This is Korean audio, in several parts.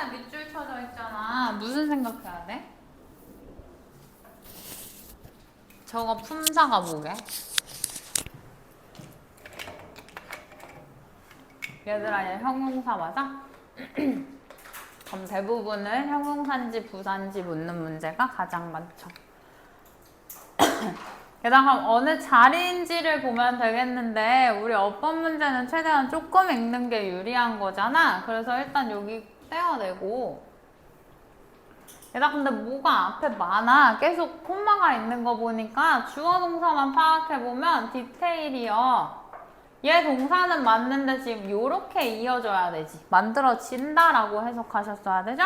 최대한 밑줄 쳐져 있잖아. 무슨 생각해야 돼? 저거 품사가 뭐게? 얘들아, 얘 형용사 맞아? 그럼 대부분은 형용사인지 부사인지 묻는 문제가 가장 많죠. 게다가 어느 자리인지를 보면 되겠는데 우리 어법 문제는 최대한 조금 읽는 게 유리한 거잖아. 그래서 일단 여기 떼어내고 게다가 근데 뭐가 앞에 많아. 계속 콤마가 있는 거 보니까 주어 동사만 파악해보면 디테일이요. 얘 동사는 맞는데 지금 요렇게 이어져야 되지. 만들어진다라고 해석하셨어야 되죠?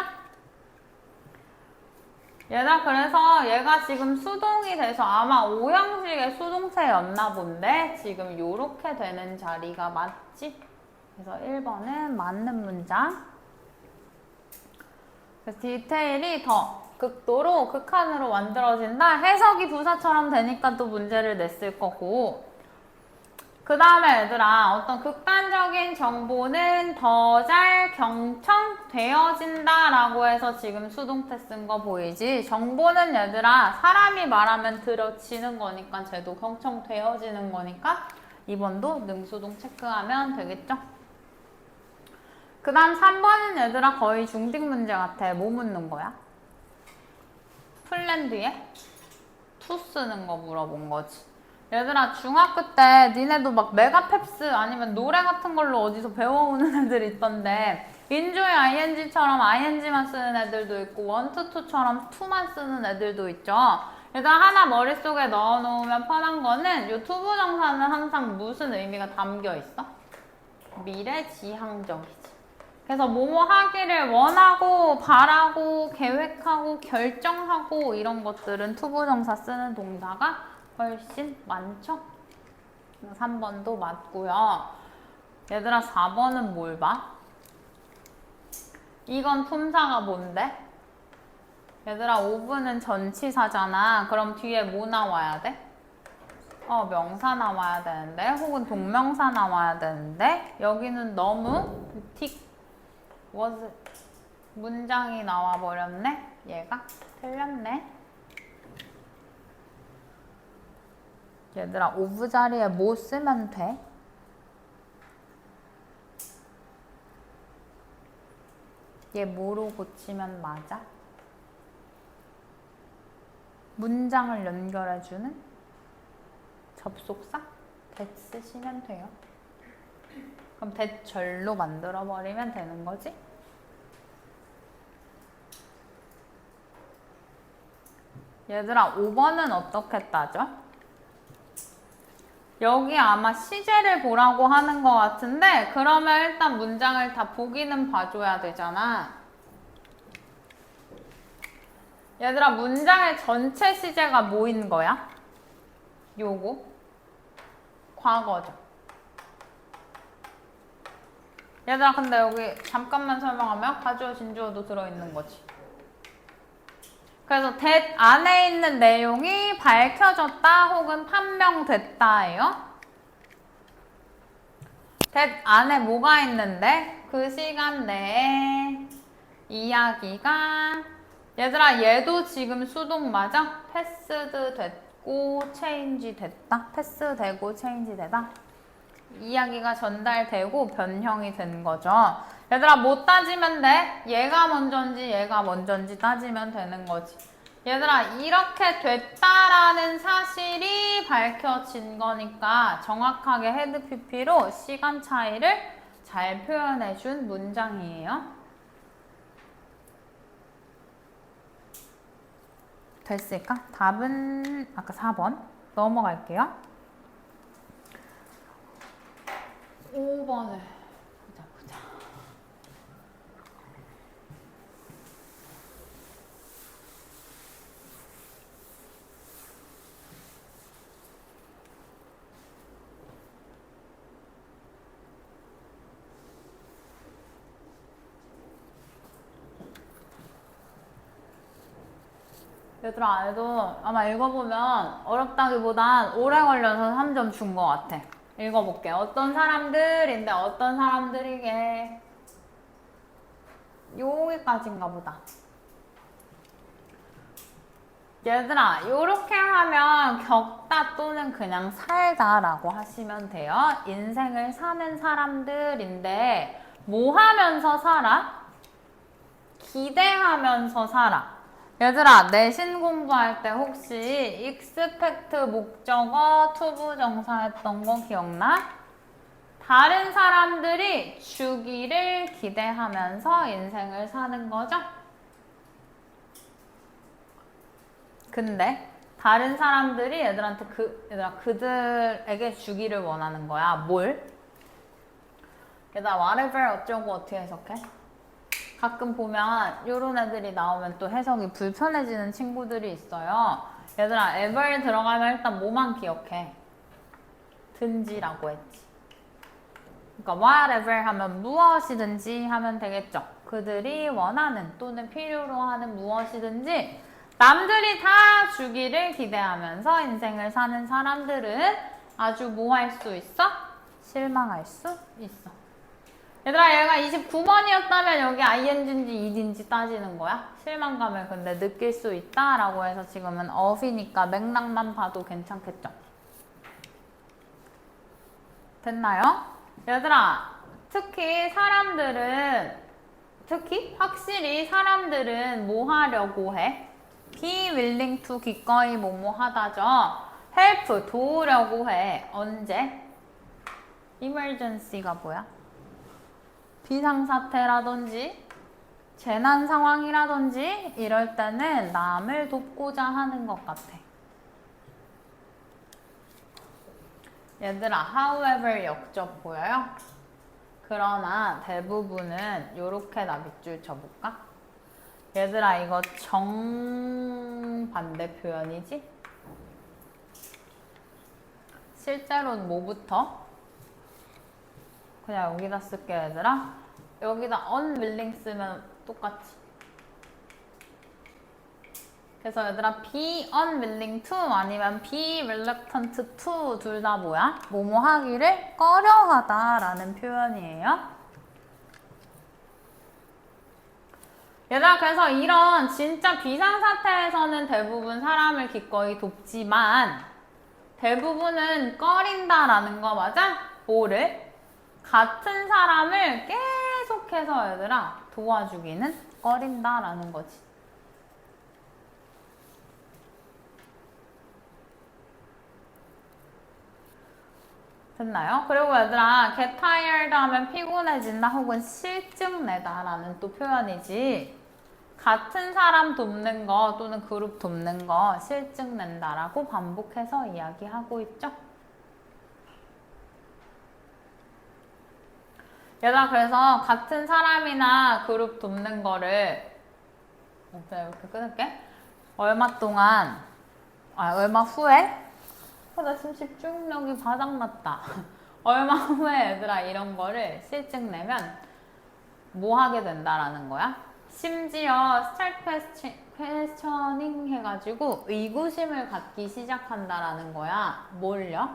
얘가 그래서 얘가 지금 수동이 돼서 아마 O형식의 수동태였나 본데 지금 요렇게 되는 자리가 맞지? 그래서 1번은 맞는 문장. 그래서 디테일이 더 극도로 극한으로 만들어진다. 해석이 부사처럼 되니까 또 문제를 냈을 거고 그 다음에 얘들아 어떤 극단적인 정보는 더 잘 경청되어진다 라고 해서 지금 수동태 쓴 거 보이지? 정보는 얘들아 사람이 말하면 들어지는 거니까 쟤도 경청되어지는 거니까 2번도 능수동 체크하면 되겠죠? 그 다음 3번은 얘들아 거의 중딩 문제 같아. 뭐 묻는 거야? 플랜드에 to 쓰는 거 물어본 거지. 얘들아 중학교 때 니네도 막 메가펩스 아니면 노래 같은 걸로 어디서 배워오는 애들 있던데 인조의 ing처럼 ing만 쓰는 애들도 있고 want to처럼 to만 쓰는 애들도 있죠. 일단 하나 머릿속에 넣어놓으면 편한 거는 요 투부정사는 항상 무슨 의미가 담겨 있어? 미래지향적이지. 그래서 뭐뭐 하기를 원하고 바라고 계획하고 결정하고 이런 것들은 투부정사 쓰는 동사가 훨씬 많죠? 3번도 맞고요. 얘들아 4번은 뭘 봐? 이건 품사가 뭔데? 얘들아 5분은 전치사잖아. 그럼 뒤에 뭐 나와야 돼? 명사 나와야 되는데 혹은 동명사 나와야 되는데 여기는 너무 틱 was 문장이 나와 버렸네. 얘가 틀렸네. 얘들아 of 자리에 뭐 쓰면 돼? 얘 뭐로 고치면 맞아? 문장을 연결해주는 접속사? that 쓰시면 돼요. 그럼 that 절로 만들어버리면 되는 거지? 얘들아 5번은 어떻게 따져? 여기 아마 시제를 보라고 하는 것 같은데 그러면 일단 문장을 다 보기는 봐줘야 되잖아. 얘들아 문장의 전체 시제가 뭐인 거야? 요거 과거죠. 얘들아 근데 여기 잠깐만 설명하면 가주어 진주어도 들어있는 거지. 그래서 that 안에 있는 내용이 밝혀졌다 혹은 판명됐다예요. that 안에 뭐가 있는데 그 시간 내에 이야기가 얘들아 얘도 지금 수동 맞아? 패스드 됐고 체인지 됐다? 패스 되고 체인지 되다? 이야기가 전달되고 변형이 된 거죠. 얘들아 뭐 따지면 돼? 얘가 먼저인지 얘가 먼저인지 따지면 되는 거지. 얘들아 이렇게 됐다라는 사실이 밝혀진 거니까 정확하게 헤드 PP로 시간 차이를 잘 표현해 준 문장이에요. 됐을까? 답은 아까 4번 넘어갈게요. 5번을 보자. 얘들아 얘도 아마 읽어보면 어렵다기보단 오래 걸려서 3점 준 것 같아. 읽어볼게. 어떤 사람들인데 어떤 사람들이게 여기까지인가 보다. 얘들아, 요렇게 하면 겪다 또는 그냥 살다 라고 하시면 돼요. 인생을 사는 사람들인데 뭐 하면서 살아? 기대하면서 살아. 얘들아, 내신 공부할 때 혹시 익스펙트 목적어 투부정사 했던 거 기억나? 다른 사람들이 주기를 기대하면서 인생을 사는 거죠? 근데 다른 사람들이 얘들한테 그들에게 주기를 원하는 거야. 뭘? 얘들아, whatever 어쩌고 어떻게 해석해? 가끔 보면 요런 애들이 나오면 또 해석이 불편해지는 친구들이 있어요. 얘들아, ever 들어가면 일단 뭐만 기억해? 든지라고 했지. 그러니까 whatever 하면 무엇이든지 하면 되겠죠. 그들이 원하는 또는 필요로 하는 무엇이든지 남들이 다 주기를 기대하면서 인생을 사는 사람들은 아주 뭐 할 수 있어? 실망할 수 있어. 얘들아, 얘가 29번이었다면 여기 ing인지 ed인지 따지는 거야. 실망감을 근데 느낄 수 있다라고 해서 지금은 of이니까 맥락만 봐도 괜찮겠죠. 됐나요? 얘들아, 확실히 사람들은 뭐 하려고 해? be willing to 기꺼이 뭐뭐 하다죠. help 도우려고 해. 언제? emergency가 뭐야? 비상사태라든지 재난 상황이라든지 이럴 때는 남을 돕고자 하는 것 같아. 얘들아, however 역적 보여요? 그러나 대부분은 요렇게 나 밑줄 쳐볼까? 얘들아, 이거 정반대 표현이지? 실제로는 뭐부터? 그냥 여기다 쓸게, 얘들아. 여기다 unwilling 쓰면 똑같지. 그래서 얘들아, be unwilling to 아니면 be reluctant to 둘 다 뭐야? 뭐뭐 하기를 꺼려하다 라는 표현이에요. 얘들아, 그래서 이런 진짜 비상사태에서는 대부분 사람을 기꺼이 돕지만 대부분은 꺼린다라는 거 맞아? 뭐를? 같은 사람을 계속해서 얘들아 도와주기는 꺼린다라는 거지. 됐나요? 그리고 얘들아, get tired 하면 피곤해진다 혹은 실증내다 라는 또 표현이지. 같은 사람 돕는 거 또는 그룹 돕는 거 실증낸다 라고 반복해서 이야기하고 있죠. 얘들아, 그래서 같은 사람이나 그룹 돕는 거를 이렇게 끊을게. 얼마 후에 나 지금 집중력이 바닥났다. 얼마 후에 얘들아 이런 거를 실증내면 뭐 하게 된다라는 거야? 심지어 start questioning 해가지고 의구심을 갖기 시작한다라는 거야. 뭘요?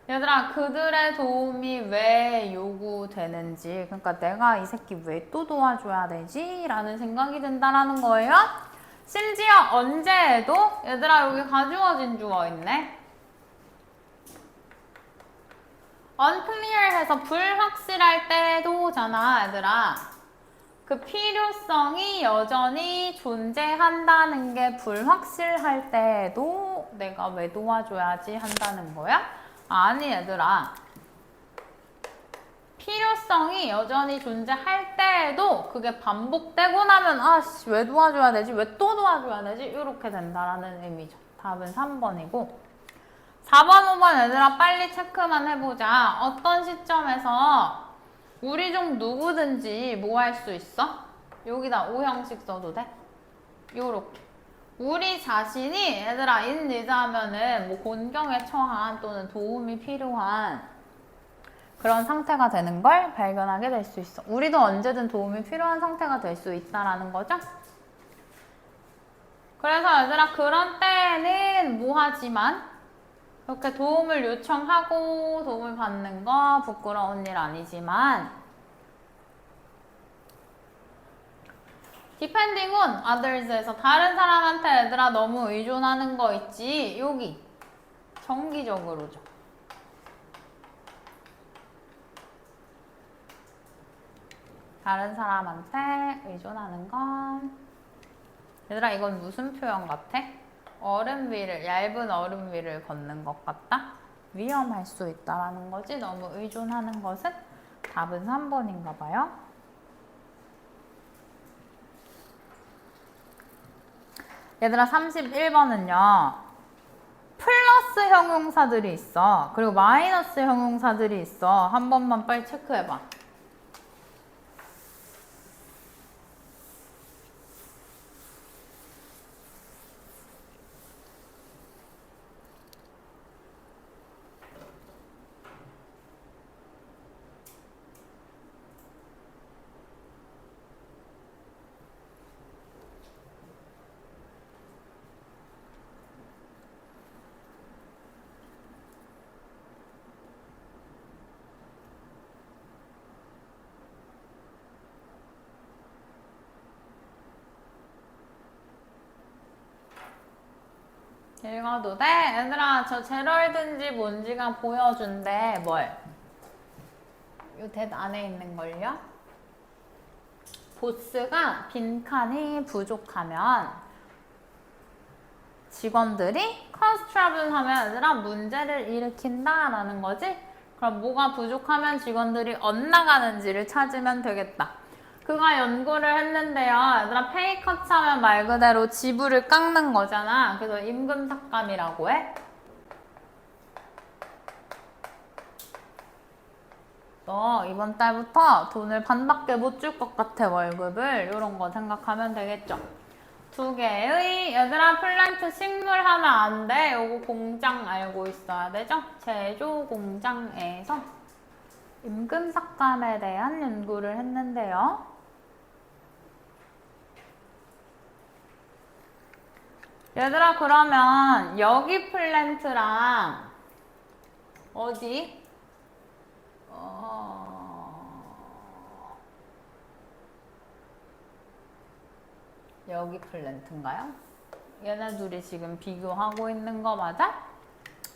얘들아, 그들의 도움이 왜 요구되는지, 그러니까 내가 이 새끼 왜 또 도와줘야 되지? 라는 생각이 든다라는 거예요. 심지어 언제에도 얘들아, 여기 가주어진 주어 있네. unclear 해서 불확실할 때도잖아, 얘들아. 그 필요성이 여전히 존재한다는 게 불확실할 때에도 내가 왜 도와줘야지 한다는 거야? 아니, 얘들아. 필요성이 여전히 존재할 때에도 그게 반복되고 나면 아씨 왜 도와줘야 되지? 왜 또 도와줘야 되지? 이렇게 된다라는 의미죠. 답은 3번이고 4번, 5번 얘들아 빨리 체크만 해보자. 어떤 시점에서 우리 중 누구든지 뭐 할 수 있어? 여기다 O형식 써도 돼? 요렇게 우리 자신이 얘들아 in need 하면은 뭐 곤경에 처한 또는 도움이 필요한 그런 상태가 되는 걸 발견하게 될 수 있어. 우리도 언제든 도움이 필요한 상태가 될 수 있다라는 거죠. 그래서 얘들아 그런 때에는 뭐 하지만 이렇게 도움을 요청하고 도움을 받는 거 부끄러운 일 아니지만 depending on others에서 다른 사람한테 얘들아 너무 의존하는 거 있지. 여기 정기적으로죠. 다른 사람한테 의존하는 건 얘들아 이건 무슨 표현 같아? 얼음 위를 얇은 얼음 위를 걷는 것 같다? 위험할 수 있다라는 거지. 너무 의존하는 것은 답은 3번인가 봐요. 얘들아 31번은요. 플러스 형용사들이 있어. 그리고 마이너스 형용사들이 있어. 한 번만 빨리 체크해봐. 읽어도 돼? 얘들아 저 제럴든지 뭔지가 보여준대. 뭘? 요 댓 안에 있는걸요? 보스가 빈칸이 부족하면 직원들이 컨스트러블 하면 얘들아 문제를 일으킨다 라는 거지? 그럼 뭐가 부족하면 직원들이 엇나가는지를 찾으면 되겠다. 그가 연구를 했는데요. 얘들아 페이커트 하면 말 그대로 지불을 깎는 거잖아. 그래서 임금 삭감이라고 해. 너 이번 달부터 돈을 반밖에 못 줄 것 같아 월급을. 이런 거 생각하면 되겠죠. 두 개의 얘들아 플랜트 식물 하면 안 돼. 요거 공장 알고 있어야 되죠. 제조 공장에서 임금 삭감에 대한 연구를 했는데요. 얘들아 그러면 여기 플랜트랑 어디? 여기 플랜트인가요? 얘네 둘이 지금 비교하고 있는 거 맞아?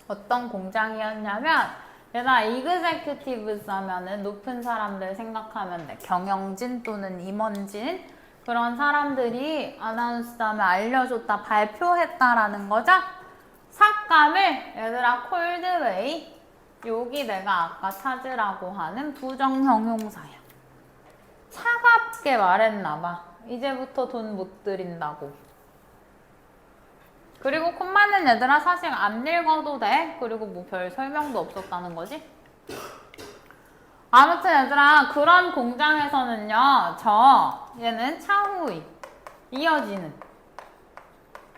어떤 공장이었냐면 얘들아 이그제큐티브스 하면은 높은 사람들 생각하면 돼. 경영진 또는 임원진 그런 사람들이 아나운스 하면 알려줬다 발표했다라는 거죠. 삭감을 얘들아 콜드웨이 여기 내가 아까 찾으라고 하는 부정 형용사야. 차갑게 말했나봐. 이제부터 돈 못 드린다고. 그리고 콤마는 얘들아 사실 안 읽어도 돼. 그리고 뭐 별 설명도 없었다는 거지. 아무튼 얘들아 그런 공장에서는요. 얘는 차후에 이어지는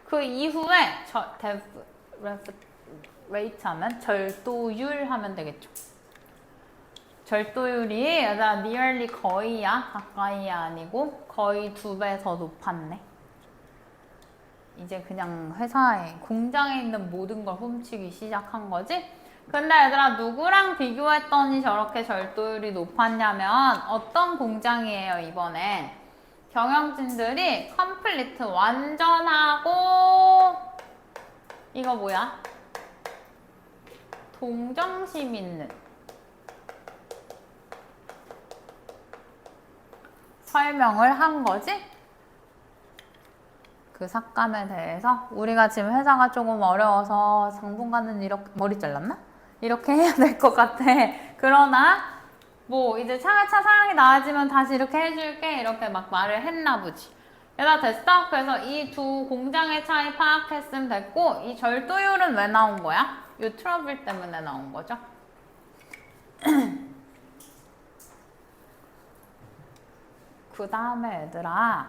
그 이후에 레이트 하면 절도율 하면 되겠죠. 절도율이 얘들아 nearly 거의야. 가까이야 아니고 거의 2배 더 높았네. 이제 그냥 회사에 공장에 있는 모든 걸 훔치기 시작한 거지. 근데 얘들아 누구랑 비교했더니 저렇게 절도율이 높았냐면 어떤 공장이에요 이번엔. 경영진들이 컴플리트 완전하고 이거 뭐야? 동정심 있는 설명을 한 거지? 그 삭감에 대해서 우리가 지금 회사가 조금 어려워서 당분간은 이렇게 머리 잘랐나? 이렇게 해야 될 것 같아. 그러나 뭐 이제 차차 상황이 나아지면 다시 이렇게 해줄게 이렇게 막 말을 했나 보지. 얘들아 됐어? 그래서 이 두 공장의 차이 파악했으면 됐고 이 절도율은 왜 나온 거야? 이 트러블 때문에 나온 거죠. 그 다음에 얘들아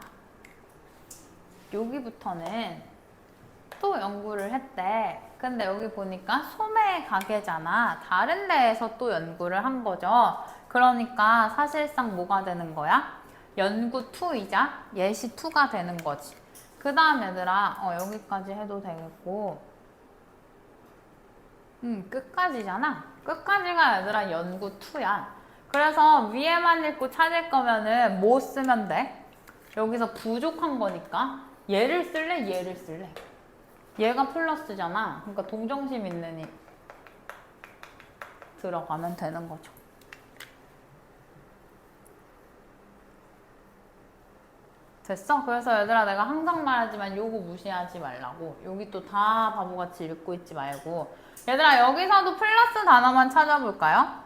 여기부터는 또 연구를 했대. 근데 여기 보니까 소매 가게잖아. 다른 데에서 또 연구를 한 거죠. 그러니까 사실상 뭐가 되는 거야? 연구 2이자 예시 2가 되는 거지. 그 다음 얘들아 여기까지 해도 되겠고 끝까지잖아. 끝까지가 얘들아 연구 2야. 그래서 위에만 읽고 찾을 거면은 뭐 쓰면 돼? 여기서 부족한 거니까 얘를 쓸래? 얘를 쓸래? 얘가 플러스잖아. 그러니까 동정심 있는 이 들어가면 되는 거죠. 됐어? 그래서 얘들아 내가 항상 말하지만 요거 무시하지 말라고. 여기 또 다 바보같이 읽고 있지 말고. 얘들아 여기서도 플러스 단어만 찾아볼까요?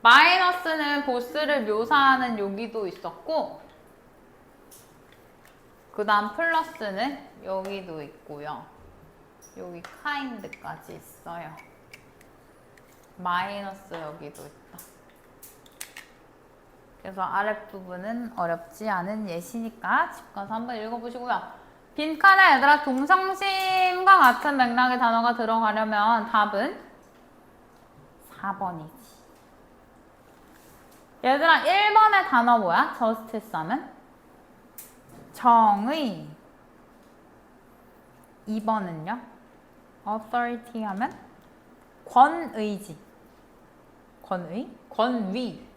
마이너스는 보스를 묘사하는 여기도 있었고 그 다음 플러스는 여기도 있고요. 여기 kind까지 있어요. 마이너스 여기도 있다. 그래서 아랫부분은 어렵지 않은 예시니까 집 가서 한번 읽어보시고요. 빈칸에 얘들아 동성심과 같은 맥락의 단어가 들어가려면 답은 4번이지. 얘들아 1번의 단어 뭐야? justice 하면? 정의. 2번은요? authority 하면? 권의지. 권의? 권위.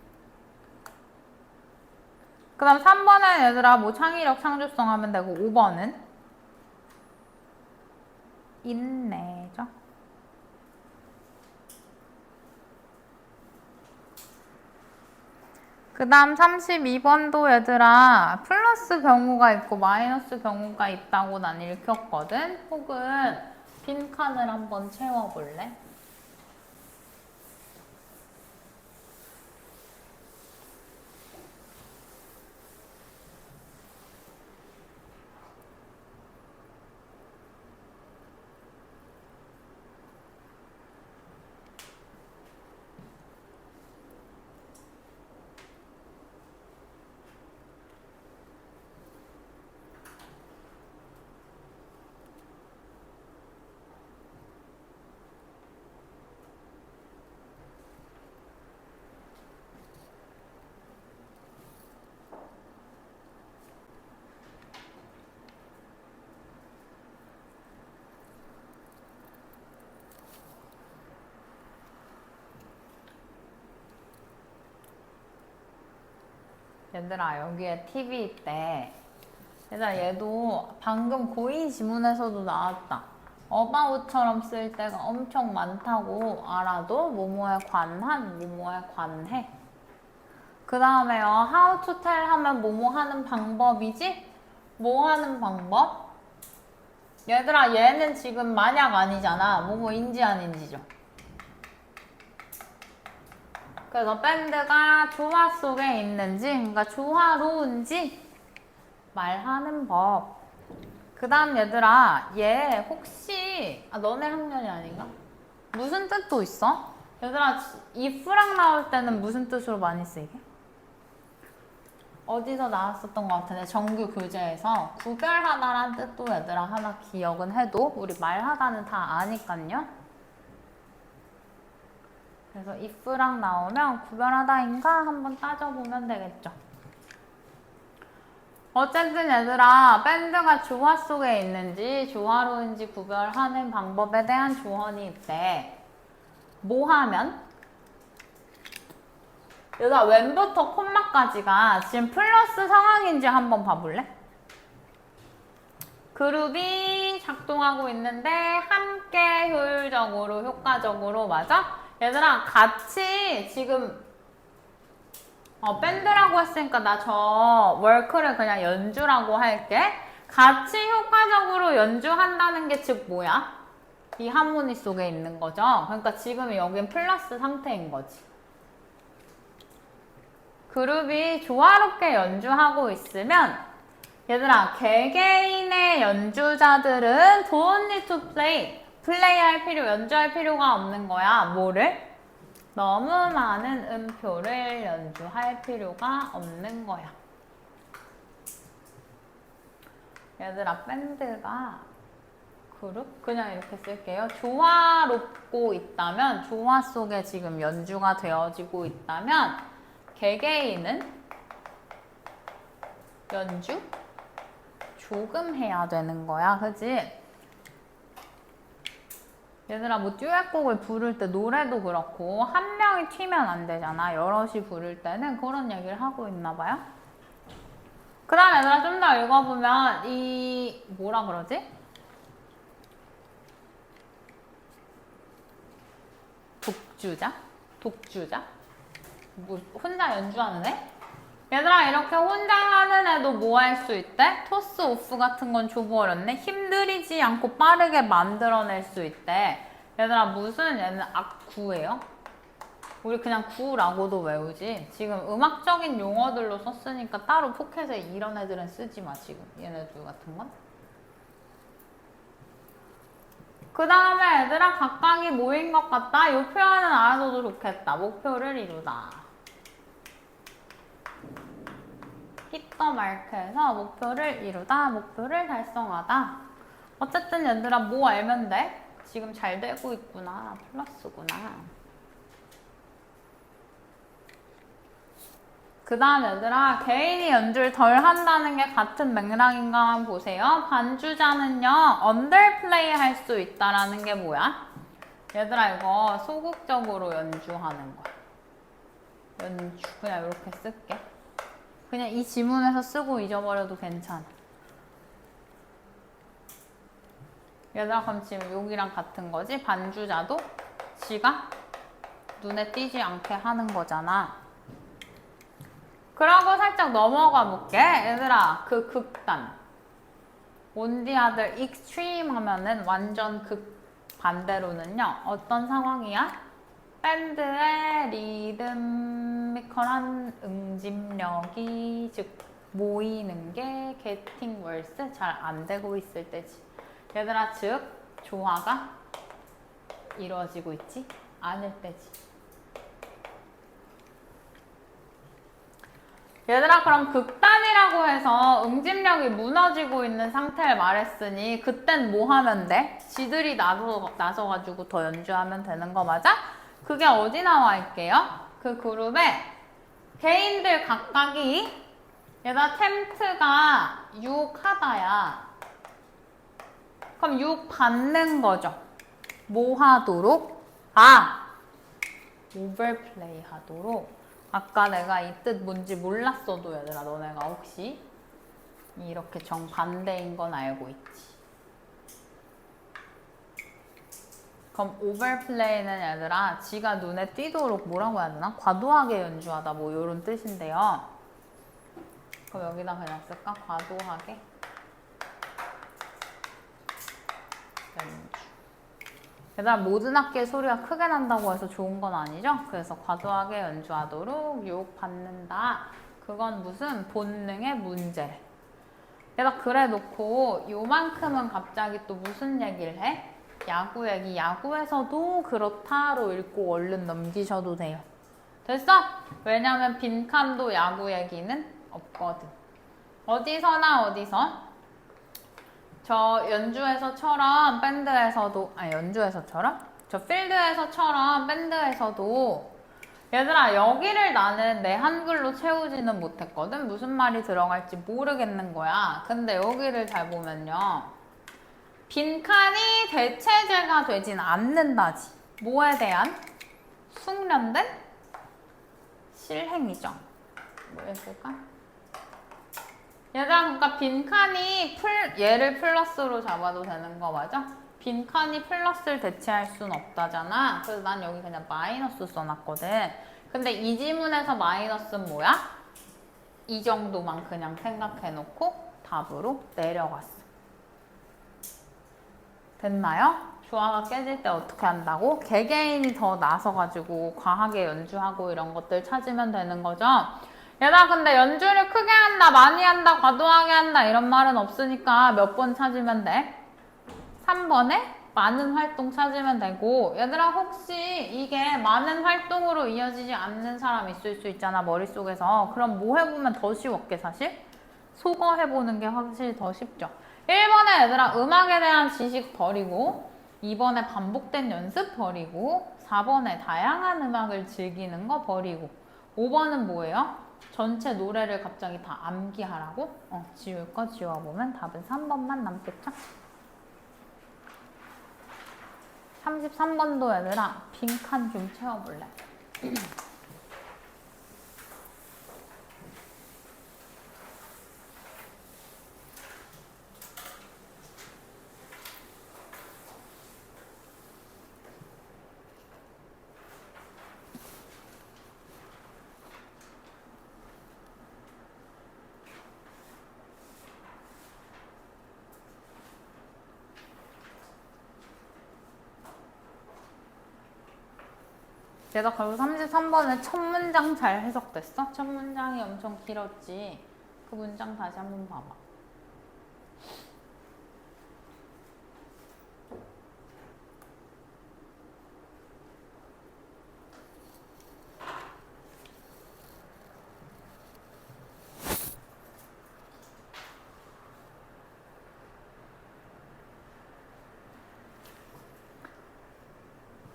그 다음 3번은 얘들아 뭐 창의력, 창조성 하면 되고 5번은 인내죠. 그 다음 32번도 얘들아 플러스 경우가 있고 마이너스 경우가 있다고 난 읽혔거든. 혹은 빈칸을 한번 채워볼래? 얘들아 여기에 팁이 있대. 얘들아 얘도 방금 고인 지문에서도 나왔다. about처럼 쓸 때가 엄청 많다고 알아도 뭐뭐에 관한, 뭐뭐에 관해. 그 다음에요. how to tell 하면 뭐뭐 하는 방법이지? 뭐 하는 방법? 얘들아 얘는 지금 만약 아니잖아. 뭐뭐인지 아닌지죠. 그래서 밴드가 조화 속에 있는지, 그러니까 조화로운지 말하는 법. 그 다음 얘들아, 얘 혹시 너네 학년이 아닌가? 무슨 뜻도 있어? 얘들아, if랑 나올 때는 무슨 뜻으로 많이 쓰이게? 어디서 나왔었던 것 같은데 정규 교재에서 구별하다란 뜻도 얘들아 하나 기억은 해도 우리 말하다는 다 아니깐요. 그래서 if랑 나오면 구별하다인가 한번 따져보면 되겠죠. 어쨌든 얘들아 밴드가 조화 속에 있는지 조화로운지 구별하는 방법에 대한 조언이 있대. 뭐 하면? 얘들아 웬부터 콤마까지가 지금 플러스 상황인지 한번 봐볼래? 그룹이 작동하고 있는데 함께 효율적으로 효과적으로 맞아? 얘들아 같이 지금 밴드라고 했으니까 나 저 월크를 그냥 연주라고 할게. 같이 효과적으로 연주한다는 게 즉 뭐야? 이 하모니 속에 있는 거죠. 그러니까 지금 여긴 플러스 상태인 거지. 그룹이 조화롭게 연주하고 있으면 얘들아 개개인의 연주자들은 don't need to 플레이할 필요, 연주할 필요가 없는 거야. 뭐를? 너무 많은 음표를 연주할 필요가 없는 거야. 얘들아 밴드가 그룹? 그냥 이렇게 쓸게요. 조화롭고 있다면 조화 속에 지금 연주가 되어지고 있다면 개개인은 연주 조금 해야 되는 거야. 그치? 얘들아 뭐 듀엣곡을 부를 때 노래도 그렇고 한 명이 튀면 안 되잖아. 여럿이 부를 때는 그런 얘기를 하고 있나 봐요. 그 다음에 얘들아 좀 더 읽어보면 이 뭐라 그러지? 독주자? 뭐 혼자 연주하는 애? 얘들아 이렇게 혼자 하는 애도 뭐 할 수 있대? 토스 오프 같은 건 줘버렸네. 힘들이지 않고 빠르게 만들어낼 수 있대. 얘들아 무슨 얘는 악구예요? 우리 그냥 구라고도 외우지. 지금 음악적인 용어들로 썼으니까 따로 포켓에 이런 애들은 쓰지 마 지금. 얘네들 같은 건. 그 다음에 얘들아 각각이 모인 것 같다. 이 표현은 알아둬도 좋겠다. 목표를 이루다. 히터 마크에서 목표를 이루다. 목표를 달성하다. 어쨌든 얘들아 뭐 알면 돼? 지금 잘 되고 있구나. 플러스구나. 그 다음 얘들아 개인이 연주를 덜 한다는 게 같은 맥락인가 한번 보세요. 반주자는요 언더플레이 할 수 있다라는 게 뭐야? 얘들아 이거 소극적으로 연주하는 거야. 연주 그냥 이렇게 쓸게. 그냥 이 지문에서 쓰고 잊어버려도 괜찮아. 얘들아 그럼 지금 여기랑 같은 거지? 반주자도 지가 눈에 띄지 않게 하는 거잖아. 그러고 살짝 넘어가 볼게. 얘들아 그 극단 on the other extreme 하면은 완전 극 반대로는요 어떤 상황이야? 밴드의 리드미컬한 응집력이 즉 모이는 게 getting worse 잘 안 되고 있을 때지. 얘들아 즉 조화가 이루어지고 있지 않을 때지. 얘들아 그럼 극단이라고 해서 응집력이 무너지고 있는 상태를 말했으니 그땐 뭐 하면 돼? 지들이 나서가지고 더 연주하면 되는 거 맞아? 그게 어디 나와 있게요? 그 그룹에 개인들 각각이 얘들아 템트가 유혹하다야. 그럼 유혹 받는 거죠. 뭐 하도록? 오버플레이 하도록. 아까 내가 이 뜻 뭔지 몰랐어도 얘들아 너네가 혹시 이렇게 정반대인 건 알고 있지. 그럼 오버플레이는 얘들아 지가 눈에 띄도록 뭐라고 해야 되나? 과도하게 연주하다 뭐 이런 뜻인데요. 그럼 여기다 그냥 쓸까? 과도하게 연주. 얘들아 모든 악기의 소리가 크게 난다고 해서 좋은 건 아니죠? 그래서 과도하게 연주하도록 유혹받는다. 그건 무슨 본능의 문제래. 얘들아 그래 놓고 요만큼은 갑자기 또 무슨 얘기를 해? 야구 얘기. 야구에서도 그렇다로 읽고 얼른 넘기셔도 돼요. 됐어? 왜냐면 빈칸도 야구 얘기는 없거든. 어디서나 어디서 저 연주에서처럼 밴드에서도 연주에서처럼? 저 필드에서처럼 밴드에서도 얘들아 여기를 나는 내 한글로 채우지는 못했거든. 무슨 말이 들어갈지 모르겠는 거야. 근데 여기를 잘 보면요 빈칸이 대체제가 되진 않는다지. 뭐에 대한? 숙련된 실행이죠. 뭐였을까? 얘들아 그러니까 빈칸이 얘를 플러스로 잡아도 되는 거 맞아? 빈칸이 플러스를 대체할 순 없다잖아. 그래서 난 여기 그냥 마이너스 써놨거든. 근데 이 지문에서 마이너스는 뭐야? 이 정도만 그냥 생각해놓고 답으로 내려갔어. 됐나요? 조화가 깨질 때 어떻게 한다고? 개개인이 더 나서가지고 과하게 연주하고 이런 것들 찾으면 되는 거죠. 얘들아 근데 연주를 크게 한다, 많이 한다, 과도하게 한다 이런 말은 없으니까 몇 번 찾으면 돼? 3번에 많은 활동 찾으면 되고. 얘들아 혹시 이게 많은 활동으로 이어지지 않는 사람 있을 수 있잖아 머릿속에서. 그럼 뭐 해보면 더 쉬웠게 사실? 속어 해보는 게 확실히 더 쉽죠. 1번에 얘들아 음악에 대한 지식 버리고 2번에 반복된 연습 버리고 4번에 다양한 음악을 즐기는 거 버리고 5번은 뭐예요? 전체 노래를 갑자기 다 암기하라고? 지울 거 지워보면 답은 3번만 남겠죠? 33번도 얘들아 빈칸 좀 채워볼래? 얘가 결국 33번에 첫 문장 잘 해석됐어? 첫 문장이 엄청 길었지. 그 문장 다시 한번 봐봐.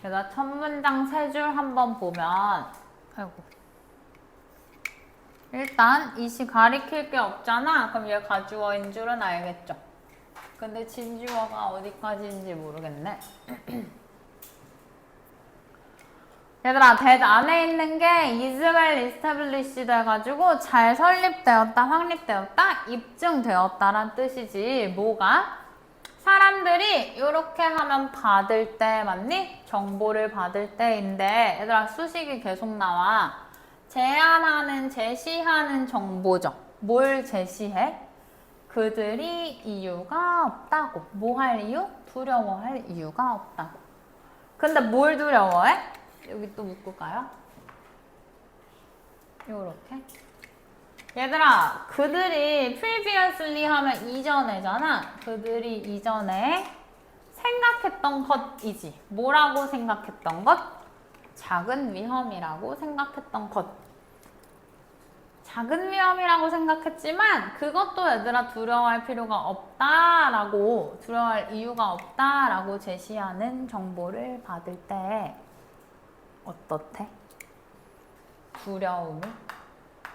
그래서 첫 문장 세 줄 한번 보면, 아이고. 일단 이 시 가리킬 게 없잖아. 그럼 얘 가주어인 줄은 알겠죠? 근데 진주어가 어디까지인지 모르겠네. 얘들아, that 안에 있는 게 is well established 돼가지고 잘 설립되었다, 확립되었다, 입증되었다란 뜻이지. 뭐가? 사람들이 이렇게 하면 받을 때 맞니? 정보를 받을 때인데 얘들아 수식이 계속 나와. 제안하는, 제시하는 정보죠. 뭘 제시해? 그들이 이유가 없다고. 뭐 할 이유? 두려워할 이유가 없다고. 근데 뭘 두려워해? 여기 또 묶을까요? 요렇게. 얘들아, 그들이 previously 하면 이전에잖아. 그들이 이전에 생각했던 것이지. 뭐라고 생각했던 것? 작은 위험이라고 생각했던 것. 작은 위험이라고 생각했지만 그것도 얘들아 두려워할 필요가 없다라고, 두려워할 이유가 없다라고 제시하는 정보를 받을 때 어떻대? 두려움이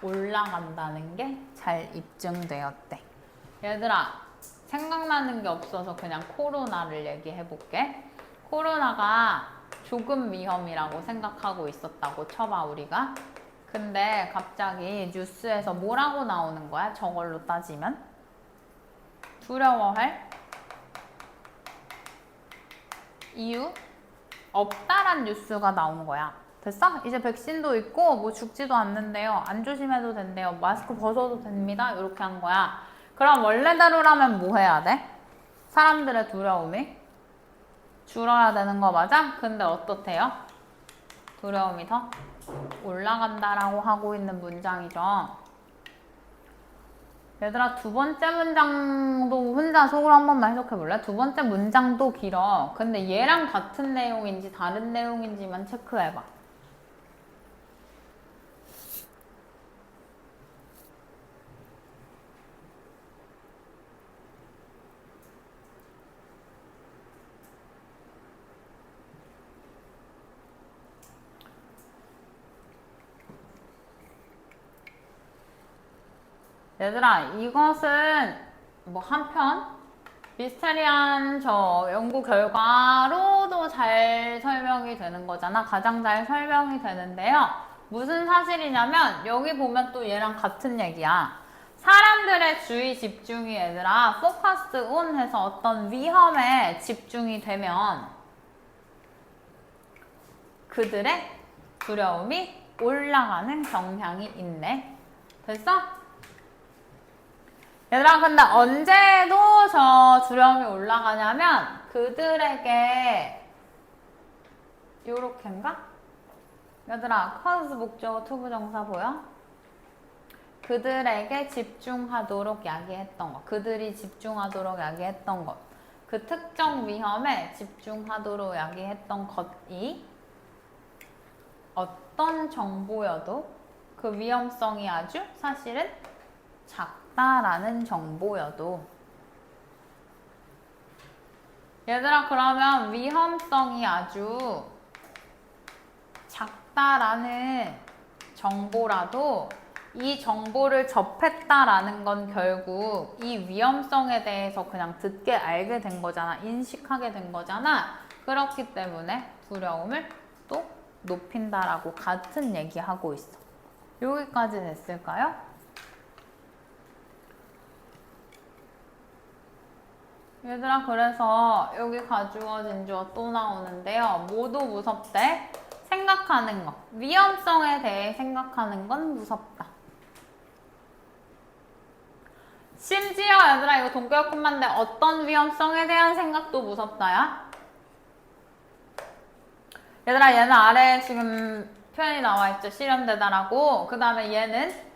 올라간다는 게 잘 입증되었대. 얘들아, 생각나는 게 없어서 그냥 코로나를 얘기해볼게. 코로나가 조금 위험이라고 생각하고 있었다고 쳐봐, 우리가. 근데 갑자기 뉴스에서 뭐라고 나오는 거야? 저걸로 따지면? 두려워할 이유? 없다란 뉴스가 나온 거야. 됐어? 이제 백신도 있고 뭐 죽지도 않는데요. 안 조심해도 된대요. 마스크 벗어도 됩니다. 이렇게 한 거야. 그럼 원래대로라면 뭐 해야 돼? 사람들의 두려움이 줄어야 되는 거 맞아? 근데 어떻대요? 두려움이 더 올라간다라고 하고 있는 문장이죠. 얘들아, 두 번째 문장도 혼자 속으로 한 번만 해석해 볼래? 두 번째 문장도 길어. 근데 얘랑 같은 내용인지 다른 내용인지만 체크해봐. 얘들아, 이것은 뭐 한편 미스테리한 저 연구 결과로도 잘 설명이 되는 거잖아. 가장 잘 설명이 되는데요. 무슨 사실이냐면 여기 보면 또 얘랑 같은 얘기야. 사람들의 주의 집중이 얘들아 focused on 해서 어떤 위험에 집중이 되면 그들의 두려움이 올라가는 경향이 있네. 됐어? 얘들아, 근데 언제도 저 두려움이 올라가냐면 그들에게 요렇게인가? 얘들아, cause 목적어 투부정사 보여? 그들에게 집중하도록 야기했던 것. 그들이 집중하도록 야기했던 것. 그 특정 위험에 집중하도록 야기했던 것이 어떤 정보여도 그 위험성이 아주 사실은 작다라는 정보여도. 얘들아, 그러면 위험성이 아주 작다라는 정보라도 이 정보를 접했다라는 건 결국 이 위험성에 대해서 그냥 듣게 알게 된 거잖아. 인식하게 된 거잖아. 그렇기 때문에 두려움을 또 높인다라고 같은 얘기하고 있어. 여기까지 됐을까요? 얘들아, 그래서 여기 가주어, 진주어 또 나오는데요. 모두 무섭대. 생각하는 거. 위험성에 대해 생각하는 건 무섭다. 심지어 얘들아, 이거 동격뿐만데 어떤 위험성에 대한 생각도 무섭다야? 얘들아 얘는 아래에 지금 표현이 나와 있죠. 실현되다라고. 그 다음에 얘는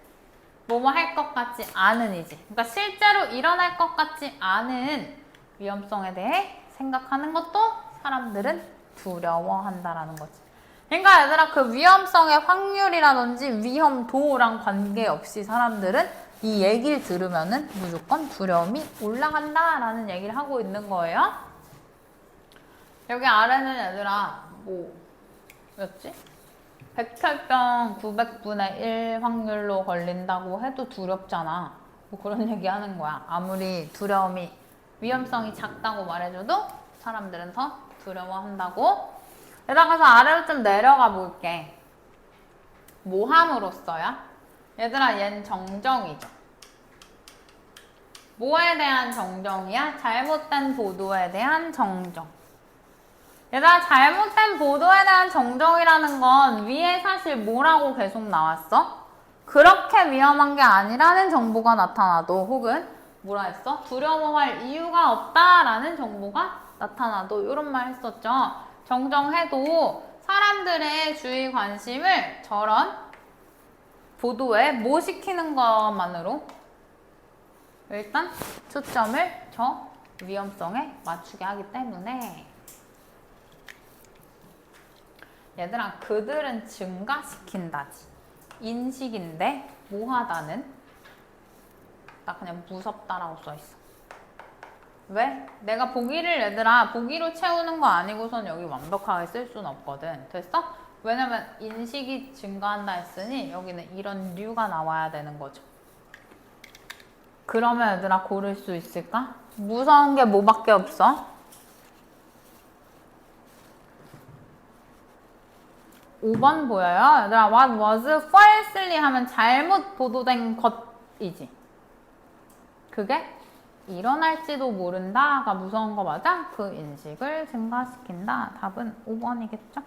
뭐뭐 할 것 같지 않은이지. 그러니까 실제로 일어날 것 같지 않은 위험성에 대해 생각하는 것도 사람들은 두려워한다라는 거지. 그러니까 얘들아 그 위험성의 확률이라든지 위험도랑 관계없이 사람들은 이 얘기를 들으면은 무조건 두려움이 올라간다라는 얘기를 하고 있는 거예요. 여기 아래는 얘들아 뭐였지? 백혈병 900분의 1 확률로 걸린다고 해도 두렵잖아. 뭐 그런 얘기 하는 거야. 아무리 두려움이 위험성이 작다고 말해줘도 사람들은 더 두려워한다고. 여기다가서 아래로 좀 내려가 볼게. 뭐 함으로써야? 얘들아 얘는 정정이죠. 뭐에 대한 정정이야? 잘못된 보도에 대한 정정. 얘들아 잘못된 보도에 대한 정정이라는 건 위에 사실 뭐라고 계속 나왔어? 그렇게 위험한 게 아니라는 정보가 나타나도 혹은 뭐라 했어? 두려워할 이유가 없다라는 정보가 나타나도 이런 말 했었죠. 정정해도 사람들의 주의 관심을 저런 보도에 뭐 시키는 것만으로 일단 초점을 저 위험성에 맞추게 하기 때문에 얘들아 그들은 증가시킨다지. 인식인데 뭐하다는? 나 그냥 무섭다라고 써있어. 왜? 내가 보기를 얘들아 보기로 채우는 거 아니고선 여기 완벽하게 쓸 수는 없거든. 됐어? 왜냐면 인식이 증가한다 했으니 여기는 이런 류가 나와야 되는 거죠. 그러면 얘들아 고를 수 있을까? 무서운 게 뭐밖에 없어? 5번 보여요? 얘들아 what was falsely 하면 잘못 보도된 것이지. 그게 일어날지도 모른다가 무서운 거 맞아? 그 인식을 증가시킨다. 답은 5번이겠죠?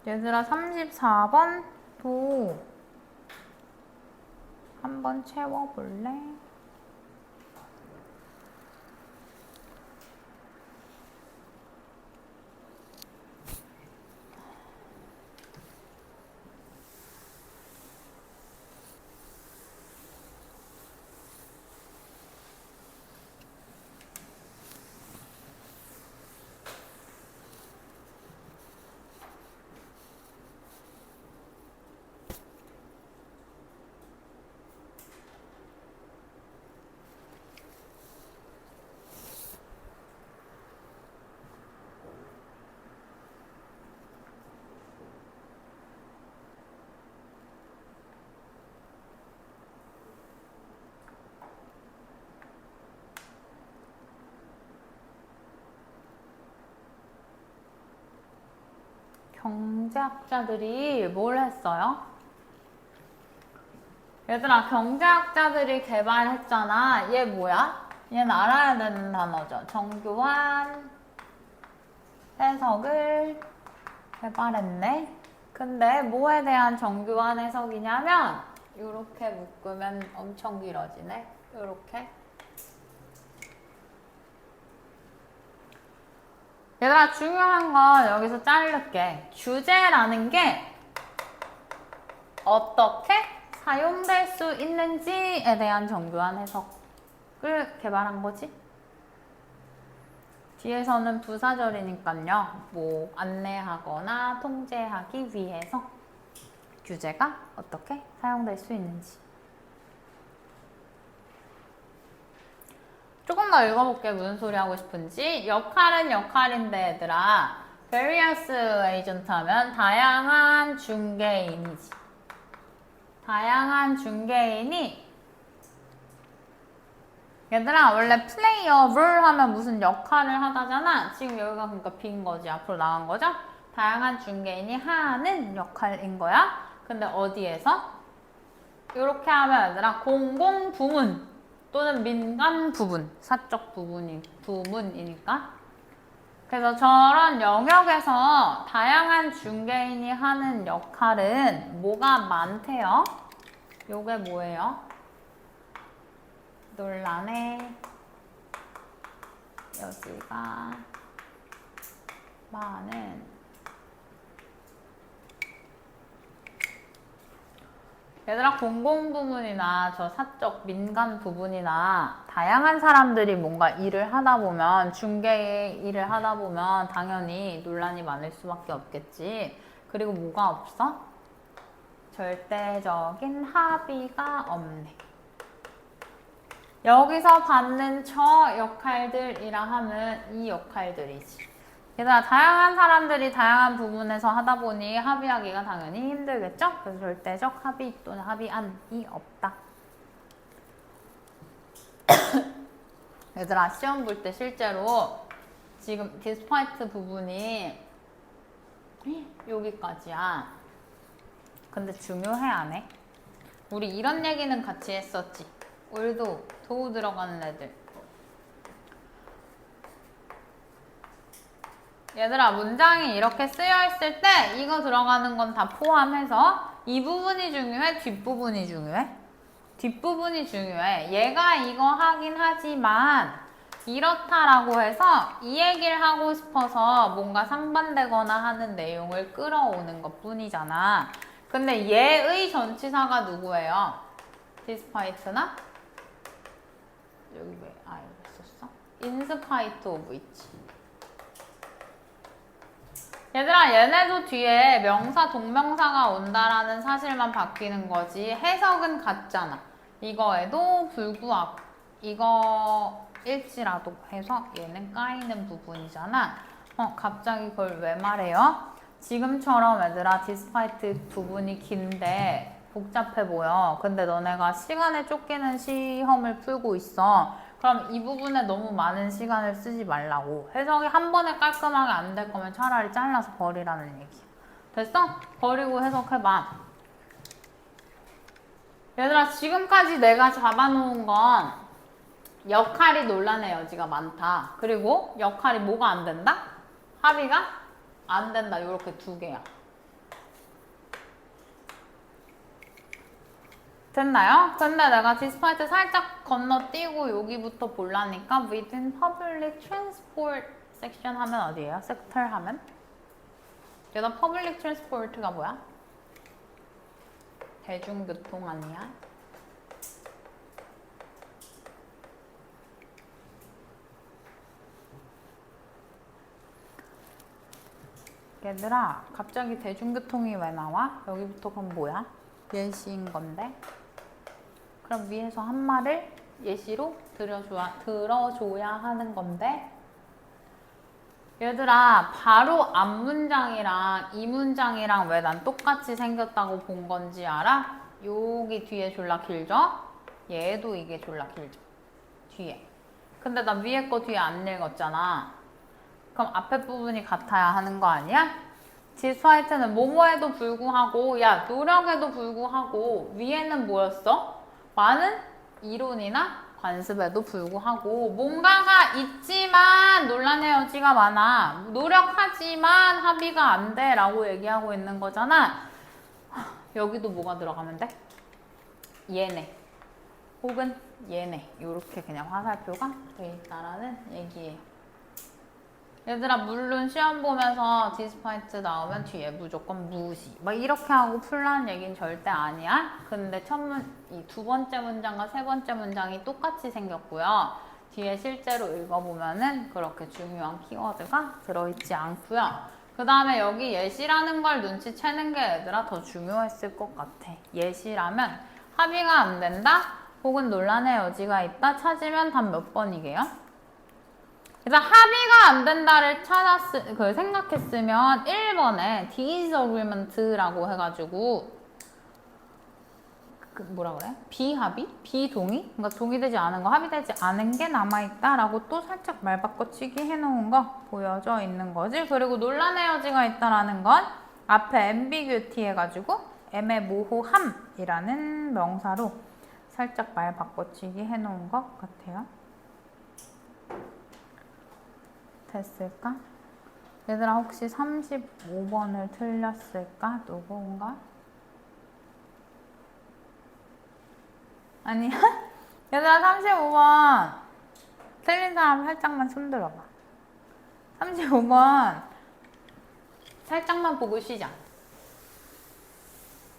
얘들아 34번도 한번 채워볼래? 경제학자들이 뭘 했어요? 얘들아 경제학자들이 개발했잖아. 얘 뭐야? 얘는 알아야 되는 단어죠. 정교한 해석을 개발했네. 근데 뭐에 대한 정교한 해석이냐면 이렇게 묶으면 엄청 길어지네. 이렇게. 얘들아 중요한 건 여기서 자를게. 규제라는 게 어떻게 사용될 수 있는지에 대한 정교한 해석을 개발한 거지. 뒤에서는 부사절이니까요. 뭐 안내하거나 통제하기 위해서 규제가 어떻게 사용될 수 있는지. 조금 더 읽어볼게. 무슨 소리 하고 싶은지. 역할은 역할인데 얘들아 various agent 하면 다양한 중개인이지. 다양한 중개인이 얘들아 원래 플레이어를 하면 무슨 역할을 하다잖아. 지금 여기가 그러니까 빈 거지. 앞으로 나간 거죠. 다양한 중개인이 하는 역할인 거야. 근데 어디에서? 이렇게 하면 얘들아 공공 부문 또는 민간 부분, 사적 부문이니까. 그래서 저런 영역에서 다양한 중개인이 하는 역할은 뭐가 많대요? 요게 뭐예요? 논란의 여기가 많은 얘들아 공공 부문이나 저 사적 민간 부분이나 다양한 사람들이 뭔가 일을 하다 보면 중개의 일을 하다 보면 당연히 논란이 많을 수밖에 없겠지. 그리고 뭐가 없어? 절대적인 합의가 없네. 여기서 받는 저 역할들이라 하면 이 역할들이지. 얘들아 다양한 사람들이 다양한 부분에서 하다 보니 합의하기가 당연히 힘들겠죠? 그래서 절대적 합의 또는 합의안이 없다. 얘들아 시험 볼 때 실제로 지금 디스파이트 부분이 여기까지야. 근데 중요해 안 해? 우리 이런 얘기는 같이 했었지. 올도 도우 들어가는 애들. 얘들아 문장이 이렇게 쓰여 있을 때 이거 들어가는 건 다 포함해서 이 부분이 중요해? 뒷부분이 중요해? 뒷부분이 중요해. 얘가 이거 하긴 하지만 이렇다라고 해서 이 얘기를 하고 싶어서 뭔가 상반되거나 하는 내용을 끌어오는 것 뿐이잖아. 근데 얘의 전치사가 누구예요? 디스파이트나? 여기 왜 여기 있었어? 인스파이트 오브 있지. 얘들아 얘네도 뒤에 명사 동명사가 온다라는 사실만 바뀌는 거지 해석은 같잖아. 이거에도 불구하고 이거일지라도 해서 얘는 까이는 부분이잖아. 갑자기 그걸 왜 말해요? 지금처럼 얘들아 디스파이트 부분이 긴데 복잡해 보여. 근데 너네가 시간에 쫓기는 시험을 풀고 있어. 그럼 이 부분에 너무 많은 시간을 쓰지 말라고. 해석이 한 번에 깔끔하게 안 될 거면 차라리 잘라서 버리라는 얘기야. 됐어? 버리고 해석해봐. 얘들아 지금까지 내가 잡아놓은 건 역할이 논란의 여지가 많다. 그리고 역할이 뭐가 안 된다? 합의가 안 된다. 이렇게 두 개야. 됐나요? 근데 내가 디스파이트 살짝 건너뛰고 여기부터 보려니까 within public transport section 하면 어디예요? sector 하면? 얘가 public transport가 뭐야? 대중교통 아니야? 얘들아 갑자기 대중교통이 왜 나와? 여기부터 그럼 뭐야? 예시인 건데 그럼 위에서 한 말을 예시로 들어줘야 하는 건데 얘들아 바로 앞 문장이랑 이 문장이랑 왜 난 똑같이 생겼다고 본 건지 알아? 여기 뒤에 졸라 길죠? 얘도 이게 졸라 길죠? 뒤에. 근데 나 위에 거 뒤에 안 읽었잖아. 그럼 앞에 부분이 같아야 하는 거 아니야? 디스파이트는 뭐뭐에도 불구하고 야 노력에도 불구하고 위에는 뭐였어? 많은 이론이나 관습에도 불구하고 뭔가가 있지만 논란의 여지가 많아. 노력하지만 합의가 안 돼 라고 얘기하고 있는 거잖아. 여기도 뭐가 들어가면 돼? 얘네 혹은 얘네 이렇게 그냥 화살표가 돼 있다라는 얘기예요. 얘들아 물론 시험 보면서 디스파이트 나오면 뒤에 무조건 무시 막 이렇게 하고 풀라는 얘기는 절대 아니야. 근데 이 두 번째 문장과 세 번째 문장이 똑같이 생겼고요. 뒤에 실제로 읽어보면은 그렇게 중요한 키워드가 들어있지 않고요. 그 다음에 여기 예시라는 걸 눈치채는 게 얘들아 더 중요했을 것 같아. 예시라면 합의가 안 된다 혹은 논란의 여지가 있다 찾으면 답 몇 번이게요? 그래서 합의가 안 된다를 생각했으면 1번에 disagreement라고 해가지고 뭐라 그래? 비합의? 비동의? 그러니까 동의되지 않은 거, 합의되지 않은 게 남아있다라고 또 살짝 말 바꿔치기 해놓은 거 보여져 있는 거지. 그리고 논란의 여지가 있다라는 건 앞에 ambiguity 해가지고 애매모호함이라는 명사로 살짝 말 바꿔치기 해놓은 것 같아요. 됐을까? 얘들아 혹시 35번을 틀렸을까? 누군가? 아니야? 얘들아 35번 틀린 사람 살짝만 손들어봐. 35번 살짝만 보고 쉬자.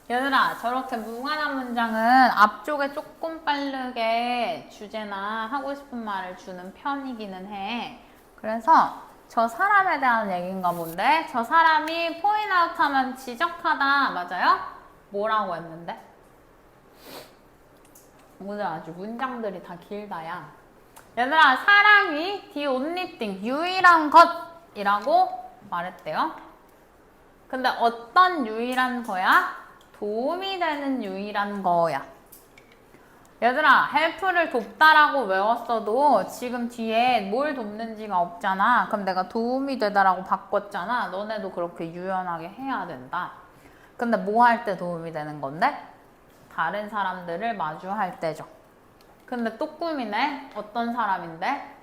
얘들아, 저렇게 무관한 문장은 앞쪽에 조금 빠르게 주제나 하고 싶은 말을 주는 편이기는 해. 그래서 저 사람에 대한 얘기인가 본데, 저 사람이 point out 하면 지적하다, 맞아요? 뭐라고 했는데? 오늘 아주 문장들이 다 길다, 야. 얘들아, 사랑이 the only thing, 유일한 것이라고 말했대요. 근데 어떤 유일한 거야? 도움이 되는 유일한 거야. 얘들아, help를 돕다라고 외웠어도 지금 뒤에 뭘 돕는지가 없잖아. 그럼 내가 도움이 되다라고 바꿨잖아. 너네도 그렇게 유연하게 해야 된다. 근데 뭐 할 때 도움이 되는 건데? 다른 사람들을 마주할 때죠. 근데 또 꿈이네. 어떤 사람인데?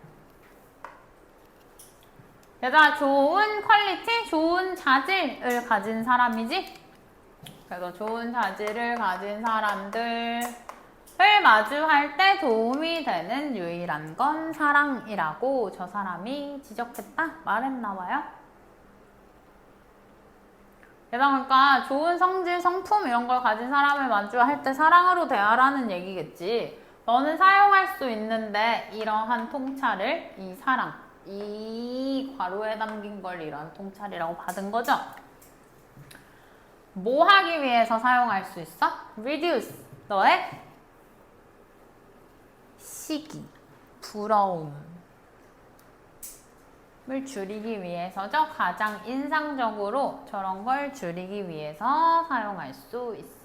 얘들아, 좋은 퀄리티, 좋은 자질을 가진 사람이지? 그래서 좋은 자질을 가진 사람들을 마주할 때 도움이 되는 유일한 건 사랑이라고 저 사람이 지적했다? 말했나봐요. 얘들아, 그러니까 좋은 성질, 성품 이런 걸 가진 사람을 마주할 때 사랑으로 대하라는 얘기겠지. 너는 사용할 수 있는데 이러한 통찰을 이 사랑, 이 괄호에 담긴 걸 이러한 통찰이라고 받은 거죠. 뭐 하기 위해서 사용할 수 있어? reduce, 너의 시기, 부러움을 줄이기 위해서죠. 가장 인상적으로 저런 걸 줄이기 위해서 사용할 수 있어.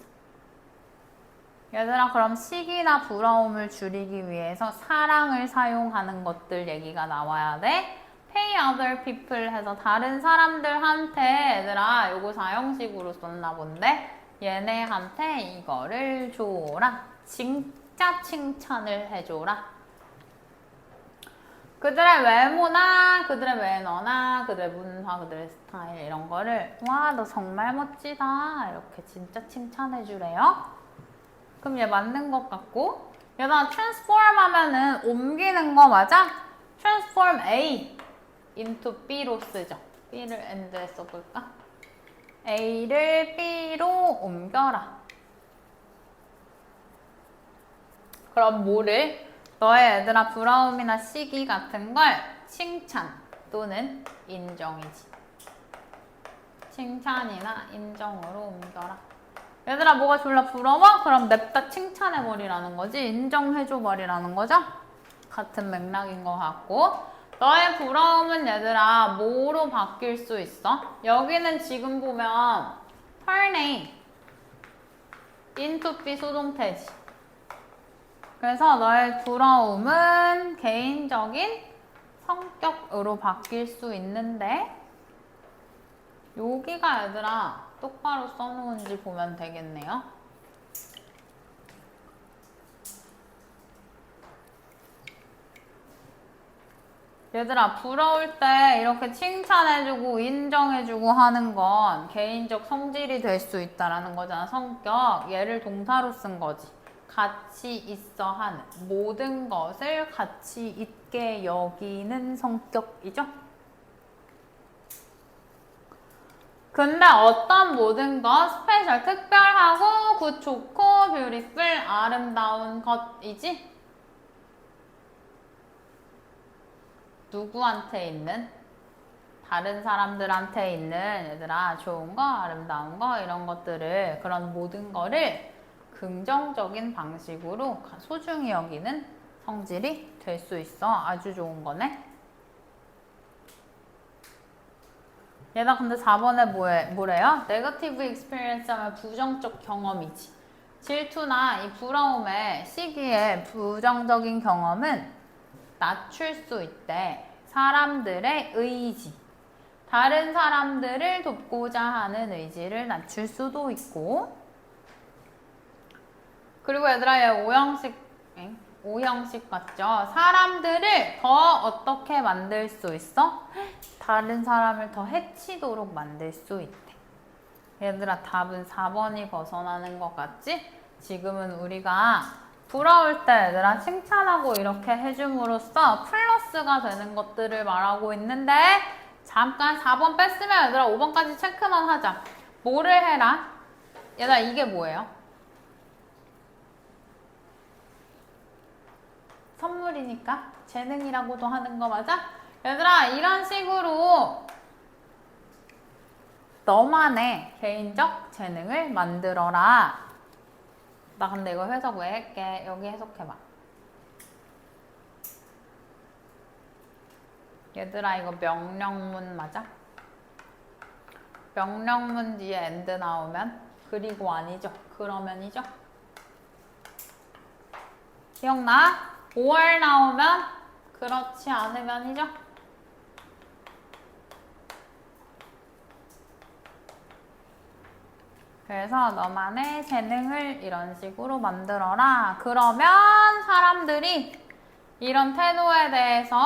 얘들아, 그럼 시기나 부러움을 줄이기 위해서 사랑을 사용하는 것들 얘기가 나와야 돼. pay other people 해서 다른 사람들한테 얘들아 요거 사형식으로 썼나 본데 얘네한테 이거를 줘라. 진짜 칭찬을 해줘라. 그들의 외모나 그들의 매너나 그들의 문화, 그들의 스타일 이런 거를 와, 너 정말 멋지다 이렇게 진짜 칭찬해주래요. 그럼 얘 맞는 것 같고, 얘가 transform 하면은 옮기는 거 맞아? transform A into B로 쓰죠. B를 and에 써볼까? A를 B로 옮겨라. 그럼 뭐를? 너의 얘들아 부러움이나 시기 같은 걸 칭찬 또는 인정이지. 칭찬이나 인정으로 옮겨라. 얘들아 뭐가 졸라 부러워? 그럼 냅다 칭찬해버리라는 거지. 인정해줘버리라는 거죠? 같은 맥락인 것 같고, 너의 부러움은 얘들아 뭐로 바뀔 수 있어? 여기는 지금 보면 turn A into B 수동태지. 그래서 너의 부러움은 개인적인 성격으로 바뀔 수 있는데, 여기가 얘들아 똑바로 써놓은지 보면 되겠네요. 얘들아 부러울 때 이렇게 칭찬해주고 인정해주고 하는 건 개인적 성질이 될 수 있다라는 거잖아. 성격. 얘를 동사로 쓴 거지. 같이 있어 하는, 모든 것을 같이 있게 여기는 성격이죠. 근데 어떤 모든 것, 스페셜, 특별하고 굿, 좋고, 뷰티풀, 아름다운 것이지? 누구한테 있는? 다른 사람들한테 있는 얘들아 좋은 거, 아름다운 거 이런 것들을, 그런 모든 거를 긍정적인 방식으로 소중히 여기는 성질이 될 수 있어. 아주 좋은 거네. 얘가 근데 4번에 뭐래요? 네거티브 익스피리언스 하면 부정적 경험이지. 질투나 이 부러움의 시기에 부정적인 경험은 낮출 수 있대. 사람들의 의지. 다른 사람들을 돕고자 하는 의지를 낮출 수도 있고, 그리고 얘들아 얘 오형식 같죠? 사람들을 더 어떻게 만들 수 있어? 다른 사람을 더 해치도록 만들 수 있대. 얘들아 답은 4번이 벗어나는 것 같지? 지금은 우리가 부러울 때 얘들아 칭찬하고 이렇게 해줌으로써 플러스가 되는 것들을 말하고 있는데 잠깐 4번 뺐으면 얘들아 5번까지 체크만 하자. 뭐를 해라? 얘들아 이게 뭐예요? 선물이니까 재능이라고도 하는 거 맞아? 얘들아 이런 식으로 너만의 개인적 재능을 만들어라. 나 근데 이거 해석 왜 할게? 여기 해석해봐. 얘들아 이거 명령문 맞아? 명령문 뒤에 and 나오면 그리고 아니죠? 그러면이죠? 기억나? 5월 나오면 그렇지 않으면이죠? 그래서 너만의 재능을 이런 식으로 만들어라. 그러면 사람들이 이런 태도에 대해서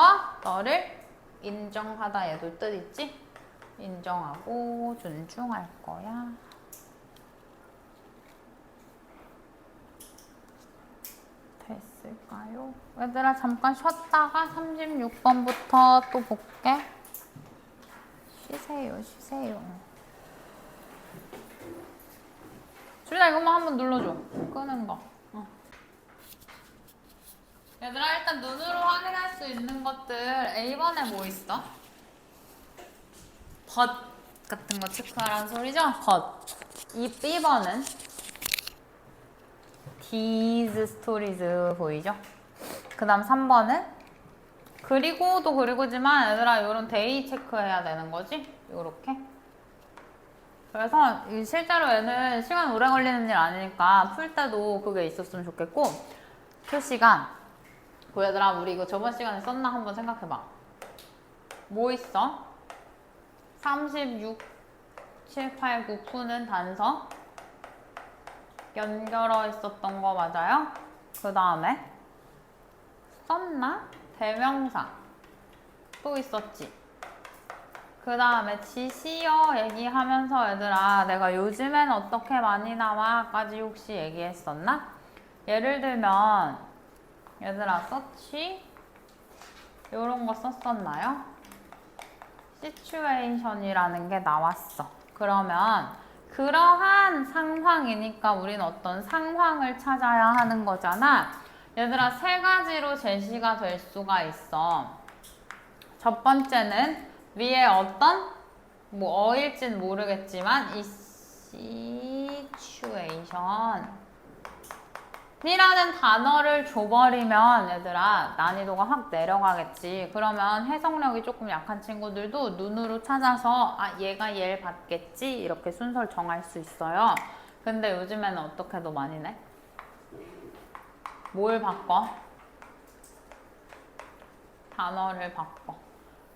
너를 인정하다 얘도 뜻 있지? 인정하고 존중할 거야. 됐을까요? 얘들아 잠깐 쉬었다가 36번부터 또 볼게. 쉬세요, 쉬세요. 줄리아 이것만 한번 눌러줘. 끄는 거. 얘들아 일단 눈으로 확인할 수 있는 것들 A번에 뭐 있어? but 같은 거 체크하라는 소리죠? but. 이 B번은 these stories 보이죠? 그 다음 3번은 그리고도 그리고지만 얘들아 요런 데이 체크해야 되는 거지? 요렇게. 그래서 실제로 얘는 시간 오래 걸리는 일 아니니까 풀 때도 그게 있었으면 좋겠고 표시간 그 얘들아 우리 이거 저번 시간에 썼나 한번 생각해봐. 뭐 있어? 36, 7, 8, 9 푸는 단서 연결어 있었던 거 맞아요? 그 다음에 썼나? 대명사 또 있었지. 그 다음에 지시어 얘기하면서 얘들아 내가 요즘엔 어떻게 많이 나와? 까지 혹시 얘기했었나? 예를 들면 얘들아 서치 요런 거 썼었나요? situation이라는 게 나왔어. 그러면 그러한 상황이니까 우린 어떤 상황을 찾아야 하는 거잖아. 얘들아 세 가지로 제시가 될 수가 있어. 첫 번째는 위에 어떤 뭐 어일진 모르겠지만 이 situation 이라는 단어를 줘버리면 얘들아 난이도가 확 내려가겠지. 그러면 해석력이 조금 약한 친구들도 눈으로 찾아서 아 얘가 얘를 받겠지 이렇게 순서를 정할 수 있어요. 근데 요즘에는 어떻게 더 많이 내? 뭘 바꿔? 단어를 바꿔.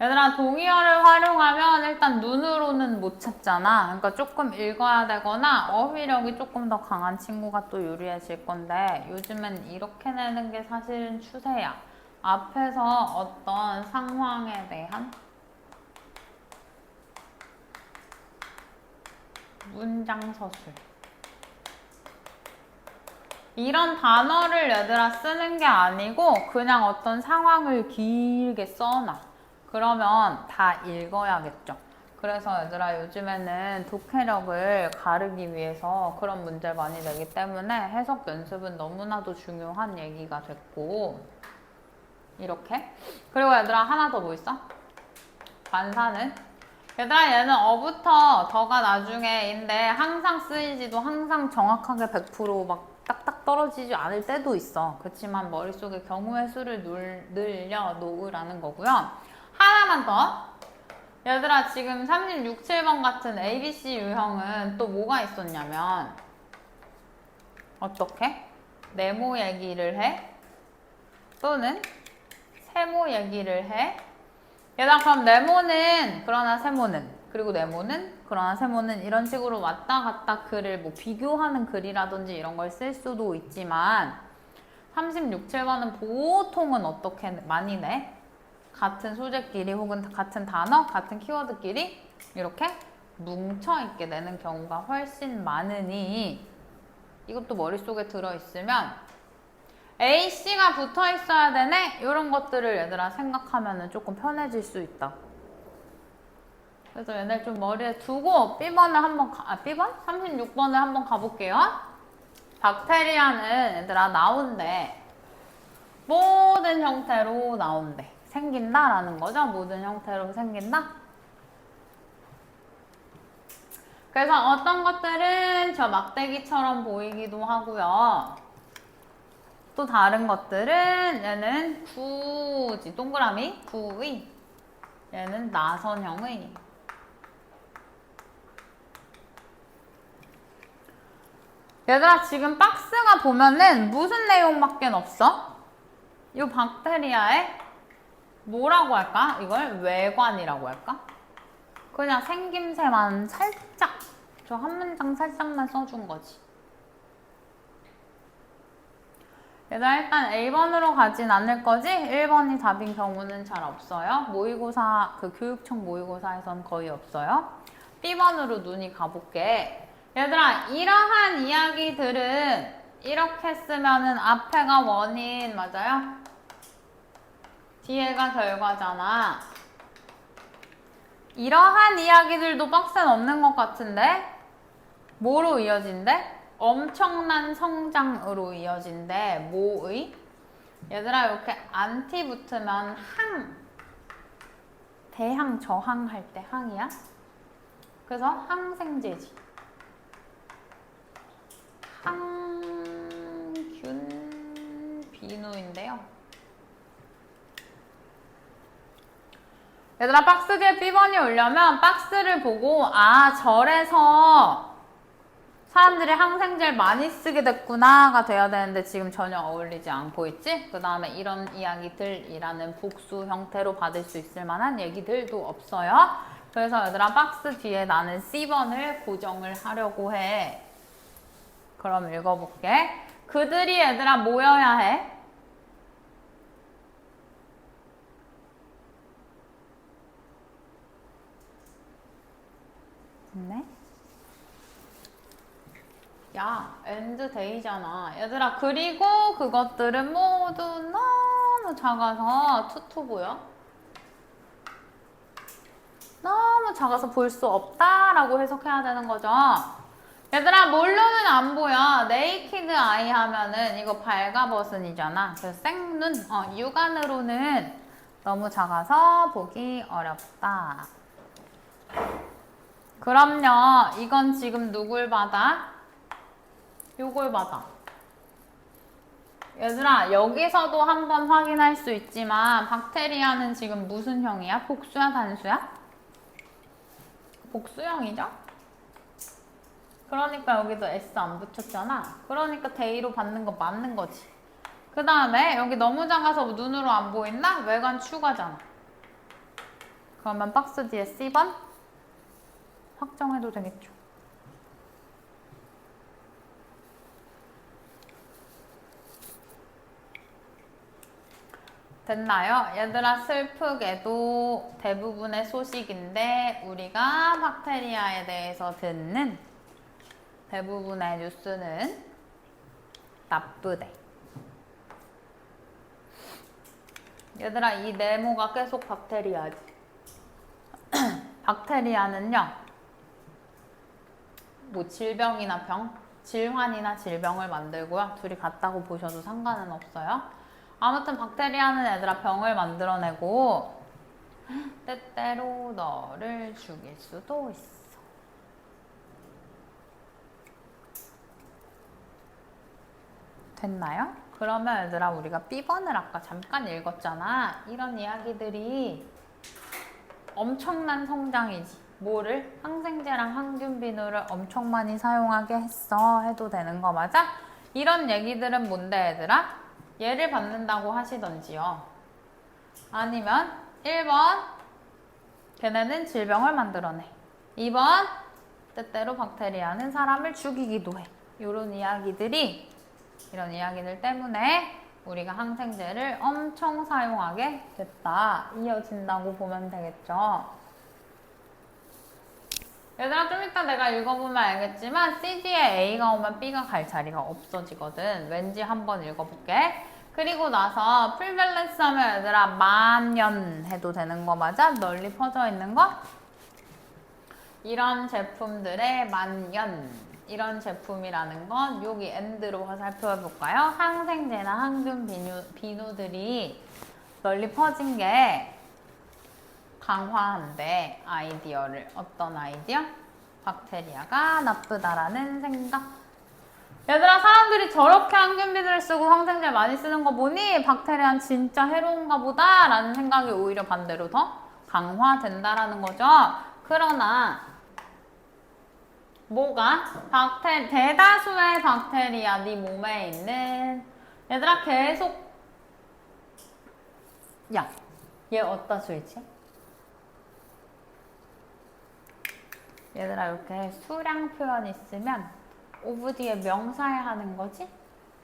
얘들아 동의어를 활용하면 일단 눈으로는 못 찾잖아. 그러니까 조금 읽어야 되거나 어휘력이 조금 더 강한 친구가 또 유리해질 건데 요즘엔 이렇게 내는 게 사실은 추세야. 앞에서 어떤 상황에 대한 문장 서술 이런 단어를 얘들아 쓰는 게 아니고 그냥 어떤 상황을 길게 써놔. 그러면 다 읽어야겠죠. 그래서 얘들아 요즘에는 독해력을 가르기 위해서 그런 문제를 많이 내기 때문에 해석 연습은 너무나도 중요한 얘기가 됐고 이렇게. 그리고 얘들아 하나 더 뭐 있어? 관사는? 얘들아 얘는 어부터 더가 나중에인데 항상 쓰이지도 항상 정확하게 100%막 딱딱 떨어지지 않을 때도 있어. 그렇지만 머릿속에 경우의 수를 늘려 놓으라는 거고요. 하나만 더. 얘들아 지금 36, 7번 같은 ABC 유형은 또 뭐가 있었냐면 어떻게? 네모 얘기를 해? 또는 세모 얘기를 해? 얘들아 그럼 네모는 그러나 세모는 그리고 네모는 그러나 세모는 이런 식으로 왔다 갔다 글을 뭐 비교하는 글이라든지 이런 걸 쓸 수도 있지만 36, 7번은 보통은 어떻게 많이 내? 같은 소재끼리 혹은 같은 단어, 같은 키워드끼리 이렇게 뭉쳐있게 내는 경우가 훨씬 많으니 이것도 머릿속에 들어있으면 A, C가 붙어 있어야 되네? 이런 것들을 얘들아 생각하면 조금 편해질 수 있다. 그래서 얘네 좀 머리에 두고 B번을 한번 B번? 36번을 한번 가볼게요. 박테리아는 얘들아 나온대. 모든 형태로 나온대. 생긴다라는 거죠. 모든 형태로 생긴다. 그래서 어떤 것들은 저 막대기처럼 보이기도 하고요. 또 다른 것들은 얘는 구지, 동그라미, 구의. 얘는 나선형의. 얘들아 지금 박스가 보면은 무슨 내용밖에 없어? 이 박테리아의 뭐라고 할까? 이걸 외관이라고 할까? 그냥 생김새만 살짝 저 한 문장 살짝만 써준 거지. 얘들아 일단 A번으로 가진 않을 거지? 1번이 답인 경우는 잘 없어요. 모의고사, 그 교육청 모의고사에선 거의 없어요. B번으로 눈이 가볼게. 얘들아 이러한 이야기들은 이렇게 쓰면은 앞에가 원인 맞아요? 뒤에가 결과잖아. 이러한 이야기들도 박스엔 없는 것 같은데? 뭐로 이어진대? 엄청난 성장으로 이어진대. 뭐의? 얘들아 이렇게 안티 붙으면 항. 대항, 저항 할 때 항이야. 그래서 항생제지. 항균 비누인데요. 얘들아 박스 뒤에 B번이 오려면 박스를 보고 아 절에서 사람들이 항생제를 많이 쓰게 됐구나가 돼야 되는데 지금 전혀 어울리지 않고 있지? 그 다음에 이런 이야기들이라는 복수 형태로 받을 수 있을 만한 얘기들도 없어요. 그래서 얘들아 박스 뒤에 나는 C번을 고정을 하려고 해. 그럼 읽어볼게. 그들이 얘들아 모여야 해. 됐네? 야, 엔드 데이잖아. 얘들아, 그리고 그것들은 모두 너무 작아서 투투 보여? 너무 작아서 볼 수 없다라고 해석해야 되는 거죠. 얘들아, 뭘로는 안 보여? 네이키드 아이 하면은 이거 발가벗은이잖아. 그래서 생눈, 육안으로는 너무 작아서 보기 어렵다. 그럼요, 이건 지금 누굴 받아? 요걸 받아. 얘들아 여기서도 한번 확인할 수 있지만 박테리아는 지금 무슨 형이야? 복수야 단수야? 복수형이죠? 그러니까 여기도 S 안 붙였잖아. 그러니까 데이로 받는 거 맞는 거지. 그 다음에 여기 너무 작아서 눈으로 안 보인다? 외관 추가잖아. 그러면 박스 뒤에 C번 확정해도 되겠죠. 됐나요? 얘들아 슬프게도 대부분의 소식인데 우리가 박테리아에 대해서 듣는 대부분의 뉴스는 나쁘대. 얘들아 이 네모가 계속 박테리아지. 박테리아는요 뭐 질병이나 병, 질환이나 질병을 만들고요. 둘이 같다고 보셔도 상관은 없어요. 아무튼 박테리아는 얘들아 병을 만들어내고 때때로 너를 죽일 수도 있어. 됐나요? 그러면 얘들아 우리가 B번을 아까 잠깐 읽었잖아. 이런 이야기들이 엄청난 성장이지. 뭐를? 항생제랑 항균 비누를 엄청 많이 사용하게 했어 해도 되는 거 맞아? 이런 얘기들은 뭔데 얘들아? 얘를 받는다고 하시던지요. 아니면 1번 걔네는 질병을 만들어내. 2번 때때로 박테리아는 사람을 죽이기도 해. 이런 이야기들이 이런 이야기들 때문에 우리가 항생제를 엄청 사용하게 됐다. 이어진다고 보면 되겠죠. 얘들아 좀 이따 내가 읽어보면 알겠지만 C 뒤에 A가 오면 B가 갈 자리가 없어지거든. 왠지 한번 읽어볼게. 그리고 나서 프리밸런스 하면 얘들아 만연 해도 되는 거 맞아? 널리 퍼져 있는 거? 이런 제품들의 만연 이런 제품이라는 건 여기 엔드로 살펴볼까요? 항생제나 항균 비누들이 널리 퍼진 게 강화한대 아이디어를. 어떤 아이디어? 박테리아가 나쁘다라는 생각. 얘들아 사람들이 저렇게 항균비누를 쓰고 항생제 많이 쓰는 거 보니 박테리아는 진짜 해로운가 보다 라는 생각이 오히려 반대로 더 강화된다라는 거죠. 그러나 뭐가? 대다수의 박테리아 네 몸에 있는 얘들아 계속 야, 얘 어디다 스위치? 얘들아 이렇게 수량 표현 있으면 오브 뒤에 명사에 하는 거지?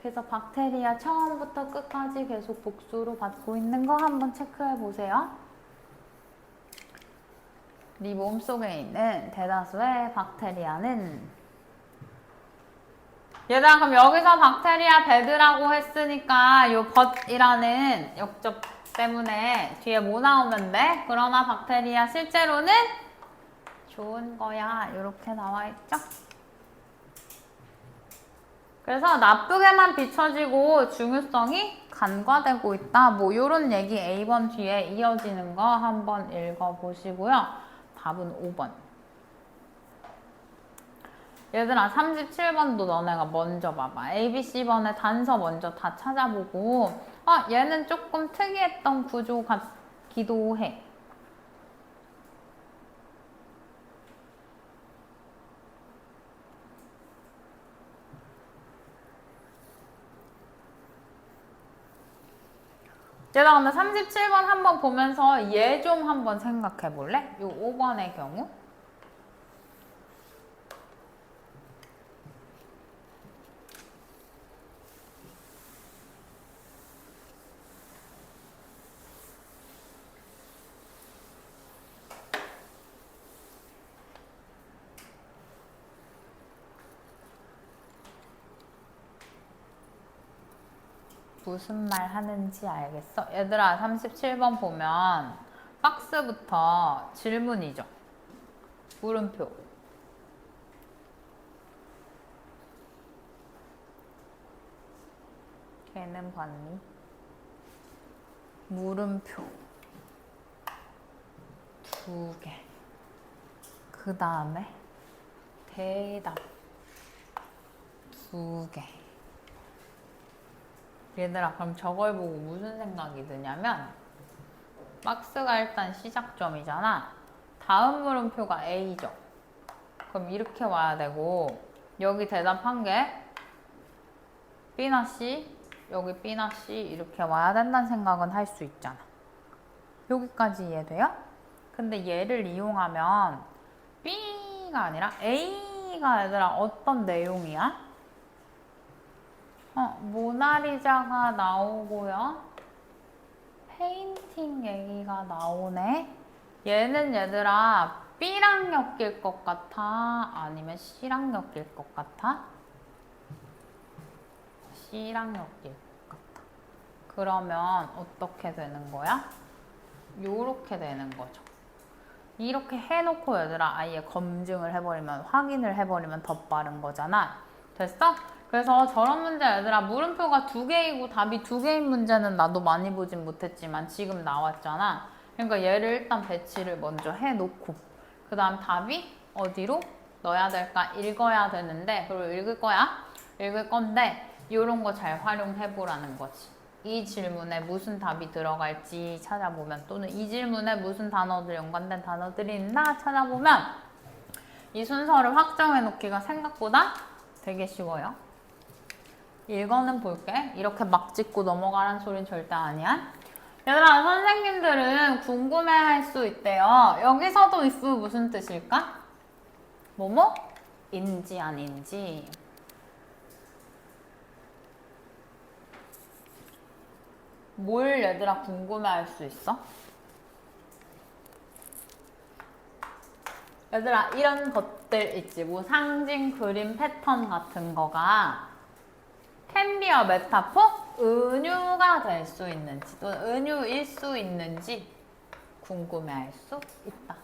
그래서 박테리아 처음부터 끝까지 계속 복수로 받고 있는 거 한번 체크해 보세요. 네 몸속에 있는 대다수의 박테리아는 얘들아 그럼 여기서 박테리아 배드라고 했으니까 요 벗이라는 역적 때문에 뒤에 뭐 나오면 돼? 그러나 박테리아 실제로는 좋은 거야. 이렇게 나와 있죠? 그래서 나쁘게만 비춰지고 중요성이 간과되고 있다. 뭐 요런 얘기 A번 뒤에 이어지는 거 한번 읽어보시고요. 답은 5번. 얘들아 37번도 너네가 먼저 봐봐. A, B, C번의 단서 먼저 다 찾아보고 얘는 조금 특이했던 구조 같기도 해. 얘들아 근데 37번 한번 보면서 얘 좀 한번 생각해 볼래? 요 5번의 경우 무슨 말 하는지 알겠어? 얘들아 37번 보면 박스부터 질문이죠. 물음표. 걔는 봤니? 물음표 2개. 그 다음에 대답 2개. 얘들아 그럼 저걸 보고 무슨 생각이 드냐면 박스가 일단 시작점이잖아. 다음 물음표가 A죠. 그럼 이렇게 와야 되고 여기 대답한 게 B나 C, 여기 B나 C 이렇게 와야 된다는 생각은 할 수 있잖아. 여기까지 이해돼요? 근데 얘를 이용하면 B가 아니라 A가 얘들아 어떤 내용이야? 모나리자가 나오고요. 페인팅 얘기가 나오네. 얘는 얘들아 B랑 엮일 것 같아? 아니면 C랑 엮일 것 같아? C랑 엮일 것 같아. 그러면 어떻게 되는 거야? 요렇게 되는 거죠. 이렇게 해놓고 얘들아 아예 검증을 해버리면 확인을 해버리면 더 빠른 거잖아. 됐어? 그래서 저런 문제 얘들아 물음표가 2개이고 답이 2개인 문제는 나도 많이 보진 못했지만 지금 나왔잖아. 그러니까 얘를 일단 배치를 먼저 해놓고 그 다음 답이 어디로 넣어야 될까? 읽어야 되는데 그리고 읽을 거야? 읽을 건데 이런 거 잘 활용해보라는 거지. 이 질문에 무슨 답이 들어갈지 찾아보면 또는 이 질문에 무슨 단어들 연관된 단어들이 있나 찾아보면 이 순서를 확정해 놓기가 생각보다 되게 쉬워요. 읽어는 볼게. 이렇게 막 찍고 넘어가란 소린 절대 아니야. 얘들아 선생님들은 궁금해할 수 있대요. 여기서도 if 무슨 뜻일까? 뭐뭐? 인지 아닌지. 뭘 얘들아 궁금해할 수 있어? 얘들아 이런 것들 있지. 뭐 상징, 그림, 패턴 같은 거가 can be a metaphor? 은유가 될 수 있는지 또는 은유일 수 있는지 궁금해할 수 있다.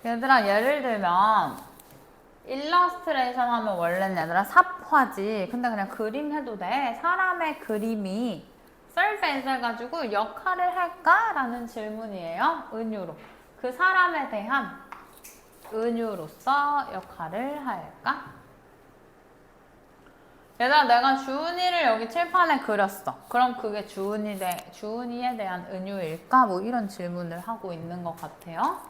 얘들아 예를 들면 일러스트레이션 하면 원래는 얘들아 삽화지. 근데 그냥 그림 해도 돼. 사람의 그림이 서페이스 해가지고 역할을 할까? 라는 질문이에요. 은유로. 그 사람에 대한 은유로서 역할을 할까? 얘들아 내가 주은이를 여기 칠판에 그렸어. 그럼 그게 주은이에 대한 은유일까? 뭐 이런 질문을 하고 있는 것 같아요.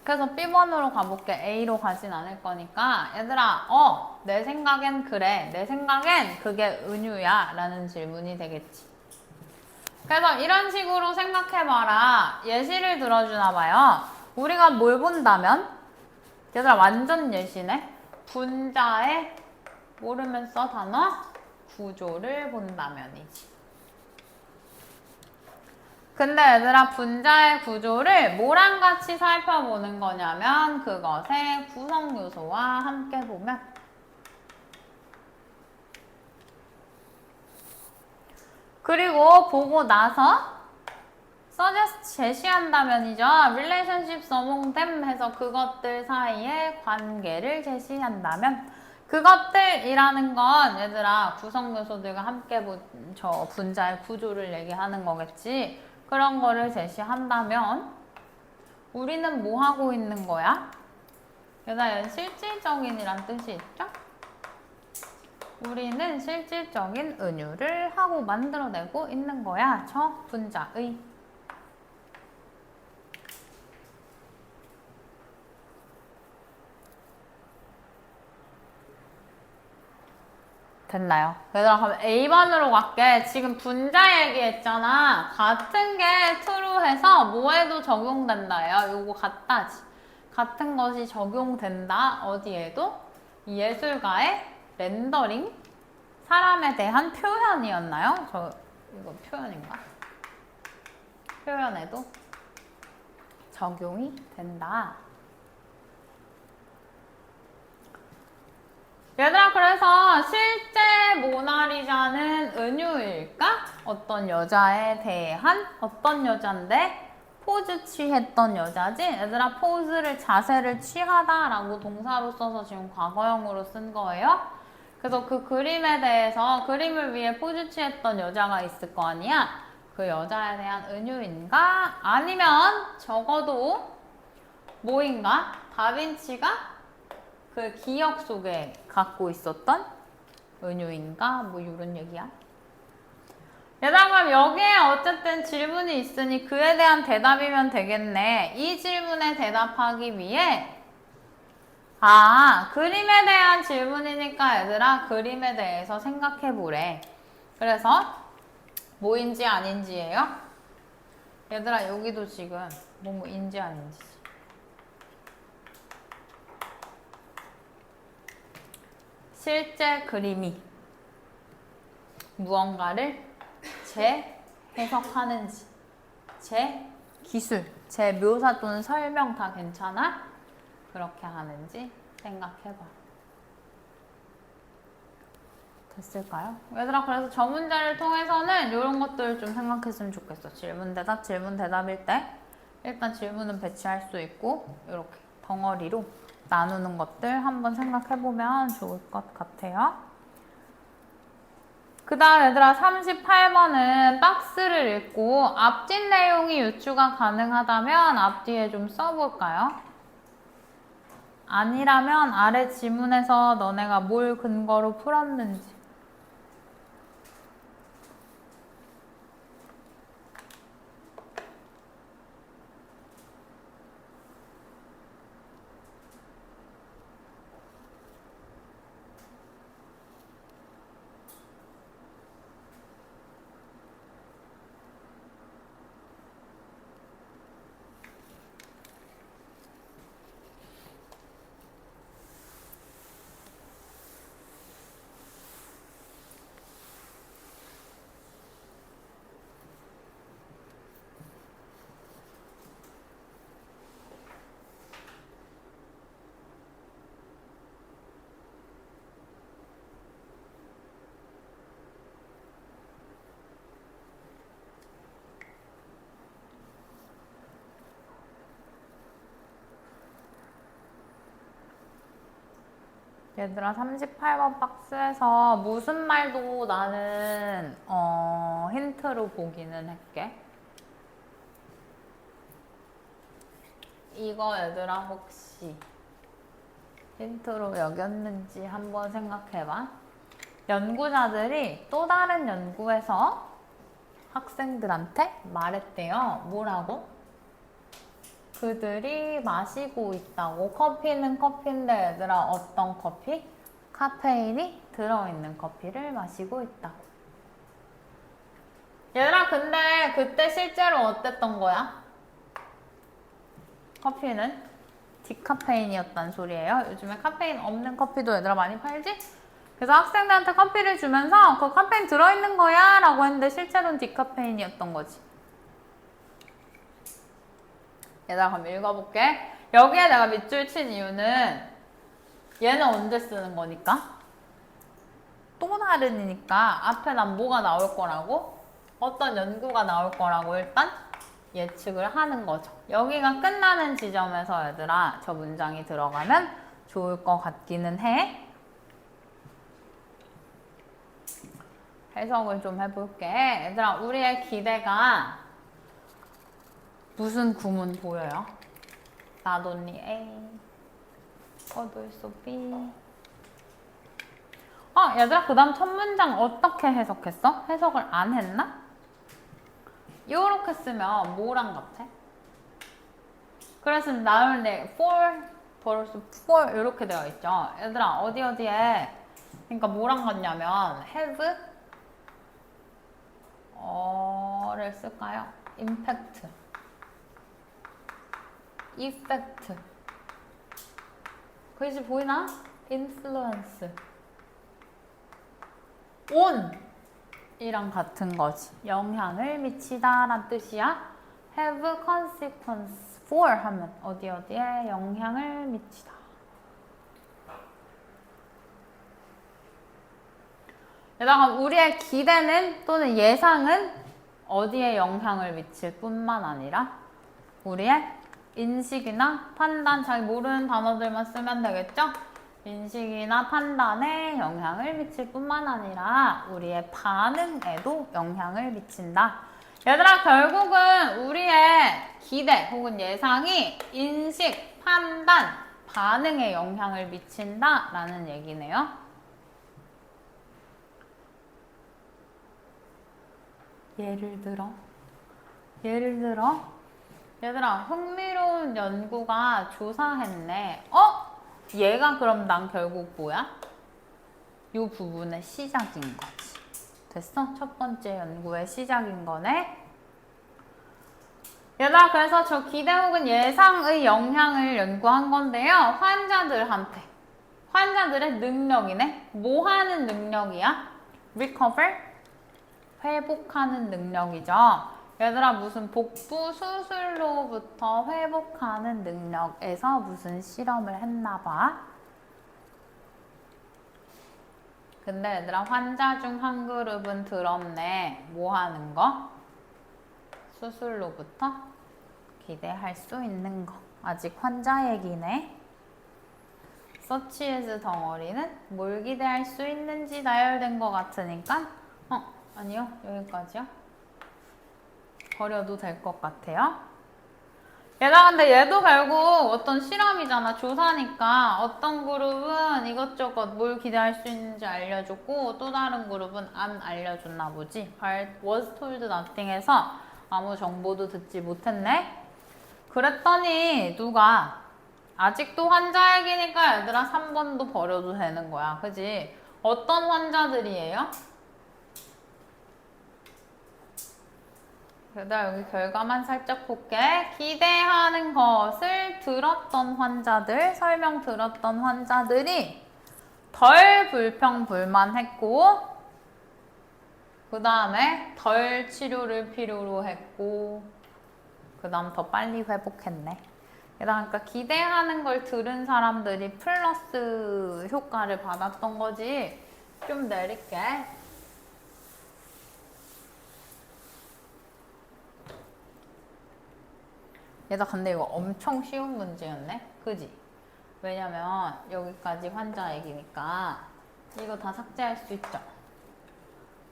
그래서 B번으로 가볼게. A로 가진 않을 거니까 얘들아 내 생각엔 그래. 내 생각엔 그게 은유야 라는 질문이 되겠지. 그래서 이런 식으로 생각해봐라. 예시를 들어주나 봐요. 우리가 뭘 본다면? 얘들아 완전 예시네. 분자의 모르면서 단어 구조를 본다면이지. 근데 얘들아 분자의 구조를 뭐랑 같이 살펴보는 거냐면 그것의 구성 요소와 함께 보면 그리고 보고 나서 suggest 제시한다면이죠. relationship 써몽댐 해서 그것들 사이의 관계를 제시한다면 그것들이라는 건 얘들아 구성 요소들과 함께 저 분자의 구조를 얘기하는 거겠지. 그런 거를 제시한다면 우리는 뭐 하고 있는 거야? 얘들아 실질적인이란 뜻이 있죠? 우리는 실질적인 은유를 하고 만들어내고 있는 거야. 저 분자의. 됐나요? 얘들아 그럼 A번으로 갈게. 지금 분자 얘기했잖아. 같은 게 true해서 뭐에도 적용된다예요. 요거 같다지. 같은 것이 적용된다. 어디에도? 예술가의 렌더링? 사람에 대한 표현이었나요? 이거 표현인가? 표현에도 적용이 된다. 얘들아 그래서 실제 모나리자는 은유일까? 어떤 여자에 대한 어떤 여잔데 포즈 취했던 여자지? 얘들아 포즈를 자세를 취하다 라고 동사로 써서 지금 과거형으로 쓴 거예요. 그래서 그 그림에 대해서 그림을 위해 포즈 취했던 여자가 있을 거 아니야? 그 여자에 대한 은유인가? 아니면 적어도 뭐인가? 다빈치가 그 기억 속에 갖고 있었던 은유인가? 뭐 이런 얘기야. 얘들아 그럼 여기에 어쨌든 질문이 있으니 그에 대한 대답이면 되겠네. 이 질문에 대답하기 위해 그림에 대한 질문이니까 얘들아 그림에 대해서 생각해 보래. 그래서 뭐인지 아닌지예요? 얘들아 여기도 지금 뭐인지 아닌지. 실제 그림이 무언가를 재해석하는지, 재기술, 재묘사 또는 설명 다 괜찮아? 그렇게 하는지 생각해봐. 됐을까요? 얘들아 그래서 저 문제를 통해서는 이런 것들을 좀 생각했으면 좋겠어. 질문 대답일 때 일단 질문은 배치할 수 있고 이렇게 덩어리로 나누는 것들 한번 생각해보면 좋을 것 같아요. 그 다음 얘들아 38번은 박스를 읽고 앞뒷 내용이 유추가 가능하다면 앞뒤에 좀 써볼까요? 아니라면 아래 지문에서 너네가 뭘 근거로 풀었는지. 얘들아 38번 박스에서 무슨 말도 나는 힌트로 보기는 할게. 이거 얘들아 혹시 힌트로 여겼는지 한번 생각해봐. 연구자들이 또 다른 연구에서 학생들한테 말했대요. 뭐라고? 그들이 마시고 있다고. 커피는 커피인데 얘들아 어떤 커피? 카페인이 들어있는 커피를 마시고 있다고. 얘들아 근데 그때 실제로 어땠던 거야? 커피는 디카페인이었단 소리예요. 요즘에 카페인 없는 커피도 얘들아 많이 팔지? 그래서 학생들한테 커피를 주면서 그 카페인 들어있는 거야 라고 했는데 실제로는 디카페인이었던 거지. 얘들아 그럼 읽어볼게. 여기에 내가 밑줄 친 이유는 얘는 언제 쓰는 거니까? 또 다른이니까 앞에 난 뭐가 나올 거라고? 어떤 연구가 나올 거라고 일단 예측을 하는 거죠. 여기가 끝나는 지점에서 얘들아 저 문장이 들어가면 좋을 것 같기는 해. 해석을 좀 해볼게. 얘들아 우리의 기대가 무슨 구문 보여요? Not only A, but also B. 얘들아 그 다음 첫 문장 어떻게 해석했어? 해석을 안 했나? 요렇게 쓰면 뭐랑 같아? 그래서 나오는데 for, but also for 이렇게 되어 있죠. 얘들아 어디에 그러니까 뭐랑 같냐면 have 를 쓸까요? impact, effect. 글씨 보이나? influence, on 이랑 같은 거지. 영향을 미치다 라는 뜻이야. have consequence for 하면 어디에 영향을 미치다. 게다가 우리의 기대는 또는 예상은 어디에 영향을 미칠 뿐만 아니라 우리의 인식이나 판단, 잘 모르는 단어들만 쓰면 되겠죠? 인식이나 판단에 영향을 미칠 뿐만 아니라 우리의 반응에도 영향을 미친다. 얘들아 결국은 우리의 기대 혹은 예상이 인식, 판단, 반응에 영향을 미친다 라는 얘기네요. 예를 들어 얘들아 흥미로운 연구가 조사했네. 얘가 그럼 난 결국 뭐야? 요 부분의 시작인 거지. 됐어? 첫 번째 연구의 시작인 거네. 얘들아 그래서 저 기대 혹은 예상의 영향을 연구한 건데요. 환자들의 능력이네. 뭐 하는 능력이야? recover? 회복하는 능력이죠. 얘들아 무슨 복부 수술로부터 회복하는 능력에서 무슨 실험을 했나 봐. 근데 얘들아 환자 중 한 그룹은 들었네. 뭐 하는 거? 수술로부터 기대할 수 있는 거. 아직 환자 얘기네. 서치에즈 덩어리는 뭘 기대할 수 있는지 나열된 것 같으니까 아니요 여기까지요. 버려도 될 것 같아요. 얘들아 근데 얘도 결국 어떤 실험이잖아. 조사니까 어떤 그룹은 이것저것 뭘 기대할 수 있는지 알려줬고 또 다른 그룹은 안 알려줬나 보지. was told nothing에서 아무 정보도 듣지 못했네. 그랬더니 누가 아직도 환자 얘기니까 얘들아 3번도 버려도 되는 거야. 그지? 어떤 환자들이에요? 얘들아 여기 결과만 살짝 볼게. 기대하는 것을 들었던 환자들, 설명 들었던 환자들이 덜 불평불만했고 그 다음에 덜 치료를 필요로 했고 그 다음 더 빨리 회복했네. 그러니까 기대하는 걸 들은 사람들이 플러스 효과를 받았던 거지. 좀 내릴게. 얘들아 근데 이거 엄청 쉬운 문제였네. 그지? 왜냐면 여기까지 환자 얘기니까 이거 다 삭제할 수 있죠.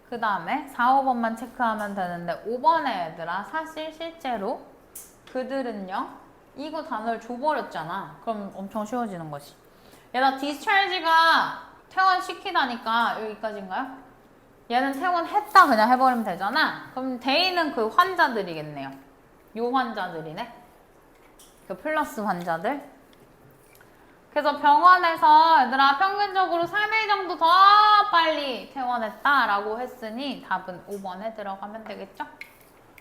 그 다음에 4, 5번만 체크하면 되는데 5번에 얘들아 사실 실제로 그들은요 이거 단어를 줘버렸잖아. 그럼 엄청 쉬워지는 거지. 얘가 discharge가 퇴원시키다니까 여기까지인가요? 얘는 퇴원했다 그냥 해버리면 되잖아. 그럼 대인은 그 환자들이겠네요. 요 환자들이네. 그 플러스 환자들. 그래서 병원에서 얘들아 평균적으로 3일 정도 더 빨리 퇴원했다라고 했으니 답은 5번에 들어가면 되겠죠?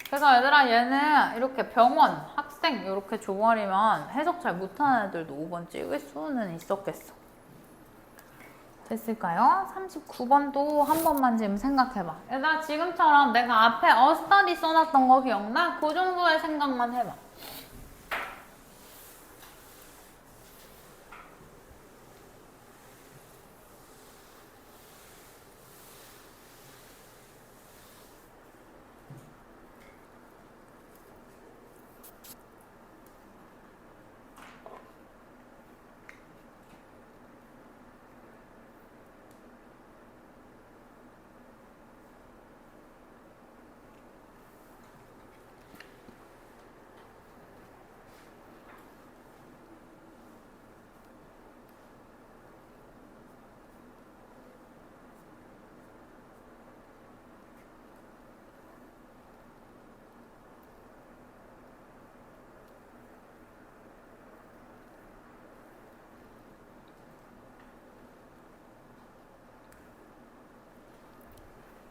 그래서 얘들아 얘는 이렇게 병원, 학생 이렇게 줘버리면 해석 잘 못하는 애들도 5번 찍을 수는 있었겠어. 됐을까요? 39번도 한 번만 지금 생각해봐. 얘들아 지금처럼 내가 앞에 study 써놨던 거 기억나? 그 정도의 생각만 해봐.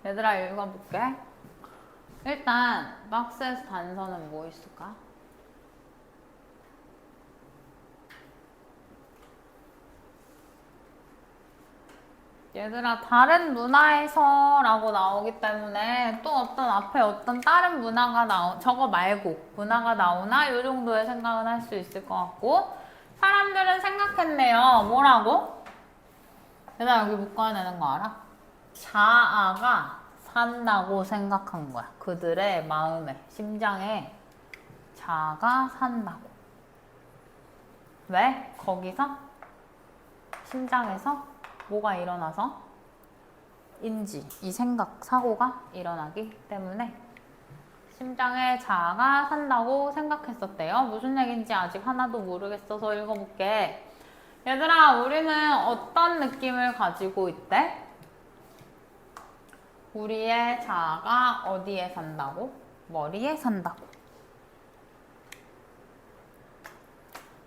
얘들아 읽어볼게. 일단 박스에서 단서는 뭐 있을까? 얘들아 다른 문화에서 라고 나오기 때문에 또 어떤 앞에 어떤 다른 문화가 저거 말고 문화가 나오나 요 정도의 생각은 할 수 있을 것 같고 사람들은 생각했네요. 뭐라고? 얘들아 여기 묶어야 되는 거 알아? 자아가 산다고 생각한 거야. 그들의 마음에, 심장에 자아가 산다고. 왜? 거기서? 심장에서 뭐가 일어나서? 인지, 이 생각, 사고가 일어나기 때문에 심장에 자아가 산다고 생각했었대요. 무슨 얘기인지 아직 하나도 모르겠어서 읽어볼게. 얘들아, 우리는 어떤 느낌을 가지고 있대? 우리의 자아가 어디에 산다고? 머리에 산다고.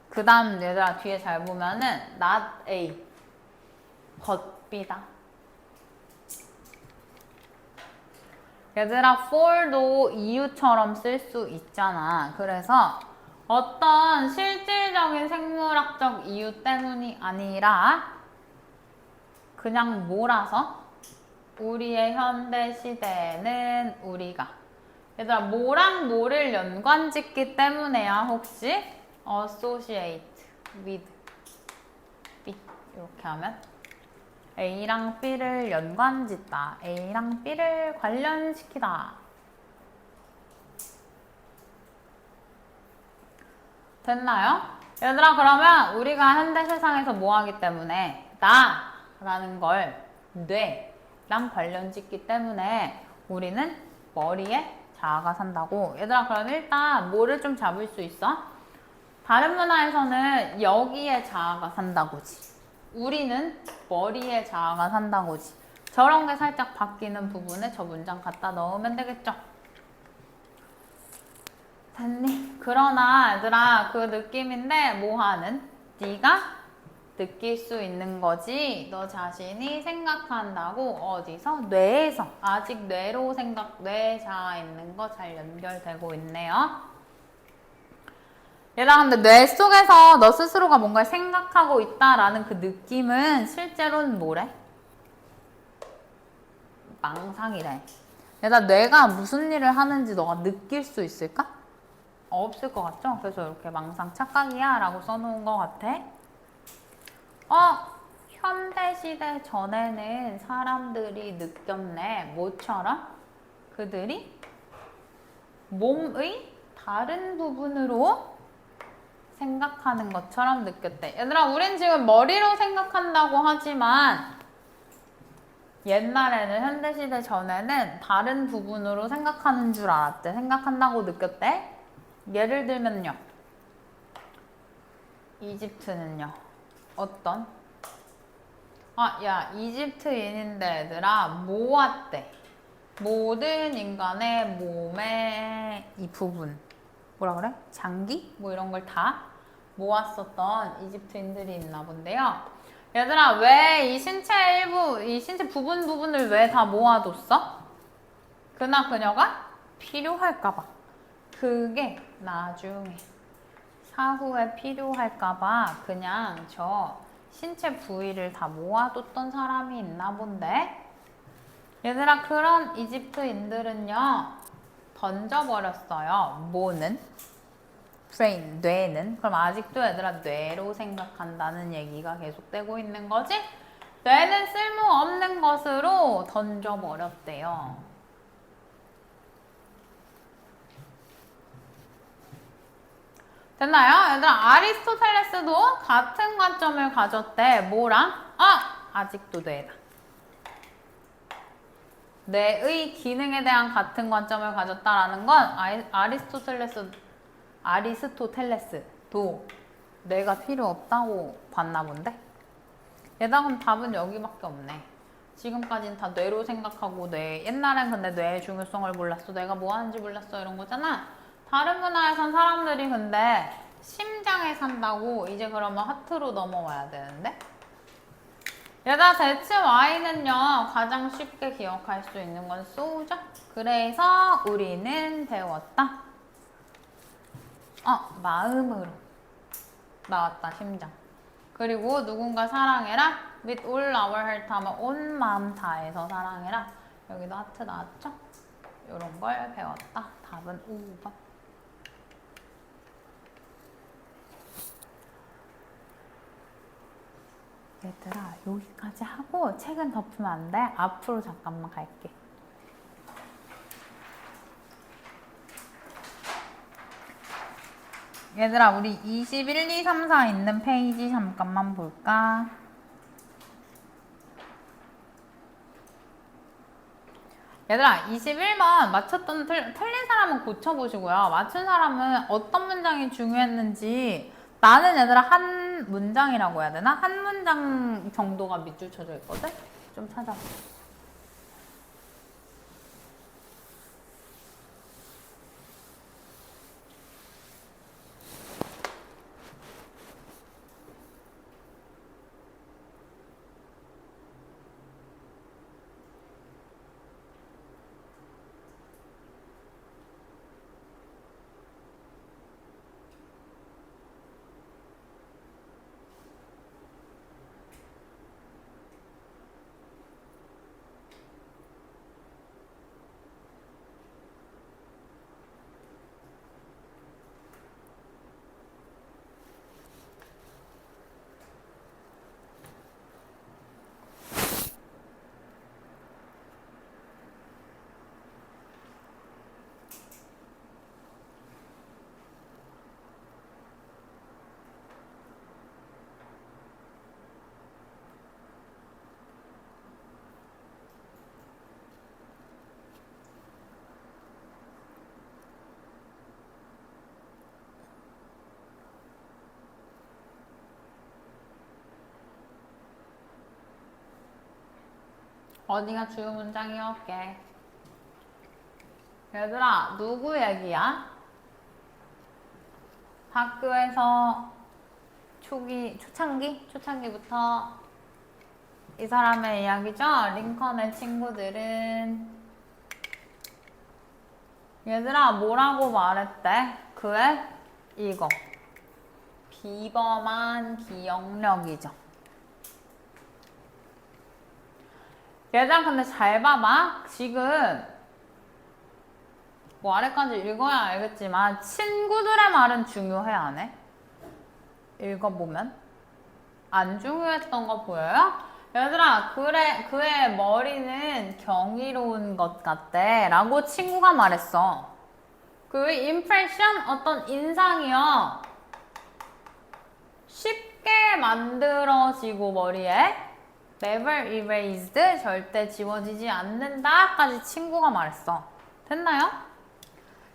그 다음 얘들아 뒤에 잘 보면은 not A, but B다. 얘들아 for도 이유처럼 쓸 수 있잖아. 그래서 어떤 실질적인 생물학적 이유 때문이 아니라 그냥 몰아서 우리의 현대 시대는 우리가 얘들아 뭐랑 뭐를 연관짓기 때문에야 혹시 associate with B 이렇게 하면 A랑 B를 연관짓다. A랑 B를 관련시키다. 됐나요? 얘들아 그러면 우리가 현대 세상에서 뭐 하기 때문에 나라는 걸 뇌랑 관련짓기 때문에 우리는 머리에 자아가 산다고. 얘들아 그럼 일단 뭐를 좀 잡을 수 있어? 다른 문화에서는 여기에 자아가 산다고지. 우리는 머리에 자아가 산다고지. 저런 게 살짝 바뀌는 부분에 저 문장 갖다 넣으면 되겠죠? 됐니? 그러나 얘들아 그 느낌인데 뭐하는? 네가 느낄 수 있는 거지. 너 자신이 생각한다고. 어디서? 뇌에서. 아직 뇌로 뇌 자아 있는 거 잘 연결되고 있네요. 얘들아 근데 뇌 속에서 너 스스로가 뭔가를 생각하고 있다라는 그 느낌은 실제로는 뭐래? 망상이래. 얘들아 뇌가 무슨 일을 하는지 너가 느낄 수 있을까? 없을 것 같죠? 그래서 이렇게 망상 착각이야 라고 써놓은 것 같아. 현대시대 전에는 사람들이 느꼈네. 뭐처럼? 그들이 몸의 다른 부분으로 생각하는 것처럼 느꼈대. 얘들아, 우린 지금 머리로 생각한다고 하지만 옛날에는 현대시대 전에는 다른 부분으로 생각하는 줄 알았대. 생각한다고 느꼈대. 예를 들면요. 이집트는요. 어떤? 야, 이집트인인데 얘들아 모았대. 모든 인간의 몸의 이 부분. 뭐라 그래? 장기? 뭐 이런 걸 다 모았었던 이집트인들이 있나 본데요. 얘들아, 왜 이 신체 일부, 이 신체 부분을 왜 다 모아뒀어? 그녀가 필요할까봐. 그게 나중에 사후에 필요할까봐 그냥 저 신체 부위를 다 모아뒀던 사람이 있나 본데. 얘들아, 그런 이집트인들은요 던져버렸어요. 뭐는? brain, 뇌는. 그럼 아직도 얘들아 뇌로 생각한다는 얘기가 계속되고 있는 거지? 뇌는 쓸모없는 것으로 던져버렸대요. 됐나요? 얘들아, 아리스토텔레스도 같은 관점을 가졌대. 뭐랑? 아직도 뇌다. 뇌의 기능에 대한 같은 관점을 가졌다라는 건 아리스토텔레스도 뇌가 필요 없다고 봤나 본데? 얘들아, 그럼 답은 여기밖에 없네. 지금까지는 다 뇌로 생각하고 옛날엔 근데 뇌의 중요성을 몰랐어. 뇌가 뭐 하는지 몰랐어. 이런 거잖아. 다른 문화에선 사람들이 근데 심장에 산다고 이제 그러면 하트로 넘어와야 되는데? 얘들아, 대체 Y는요 가장 쉽게 기억할 수 있는 건 soul죠? 그래서 우리는 배웠다. 마음으로 나왔다. 심장. 그리고 누군가 사랑해라. with all our heart 하면 온 마음 다해서 사랑해라. 여기도 하트 나왔죠? 이런 걸 배웠다. 답은 5번. 얘들아, 여기까지 하고 책은 덮으면 안 돼. 앞으로 잠깐만 갈게. 얘들아, 우리 21, 2, 3, 4 있는 페이지 잠깐만 볼까? 얘들아, 21번 맞췄던 틀린 사람은 고쳐보시고요. 맞춘 사람은 어떤 문장이 중요했는지. 나는 얘들아 한 문장이라고 해야 되나? 한 문장 정도가 밑줄 쳐져 있거든? 좀 찾아봐. 어디가 주요 문장이었게? 얘들아, 누구 얘기야? 학교에서 초창기부터 이 사람의 이야기죠? 링컨의 친구들은 얘들아, 뭐라고 말했대? 그의 이거 비범한 기억력이죠. 얘들아, 근데 잘 봐봐. 지금 뭐 아래까지 읽어야 알겠지만 친구들의 말은 중요해, 안 해? 읽어보면 안 중요했던 거 보여요? 얘들아, 그래, 그의 머리는 경이로운 것 같대 라고 친구가 말했어. 그 impression, 어떤 인상이요, 쉽게 만들어지고 머리에 never erased, 절대 지워지지 않는다까지 친구가 말했어. 됐나요?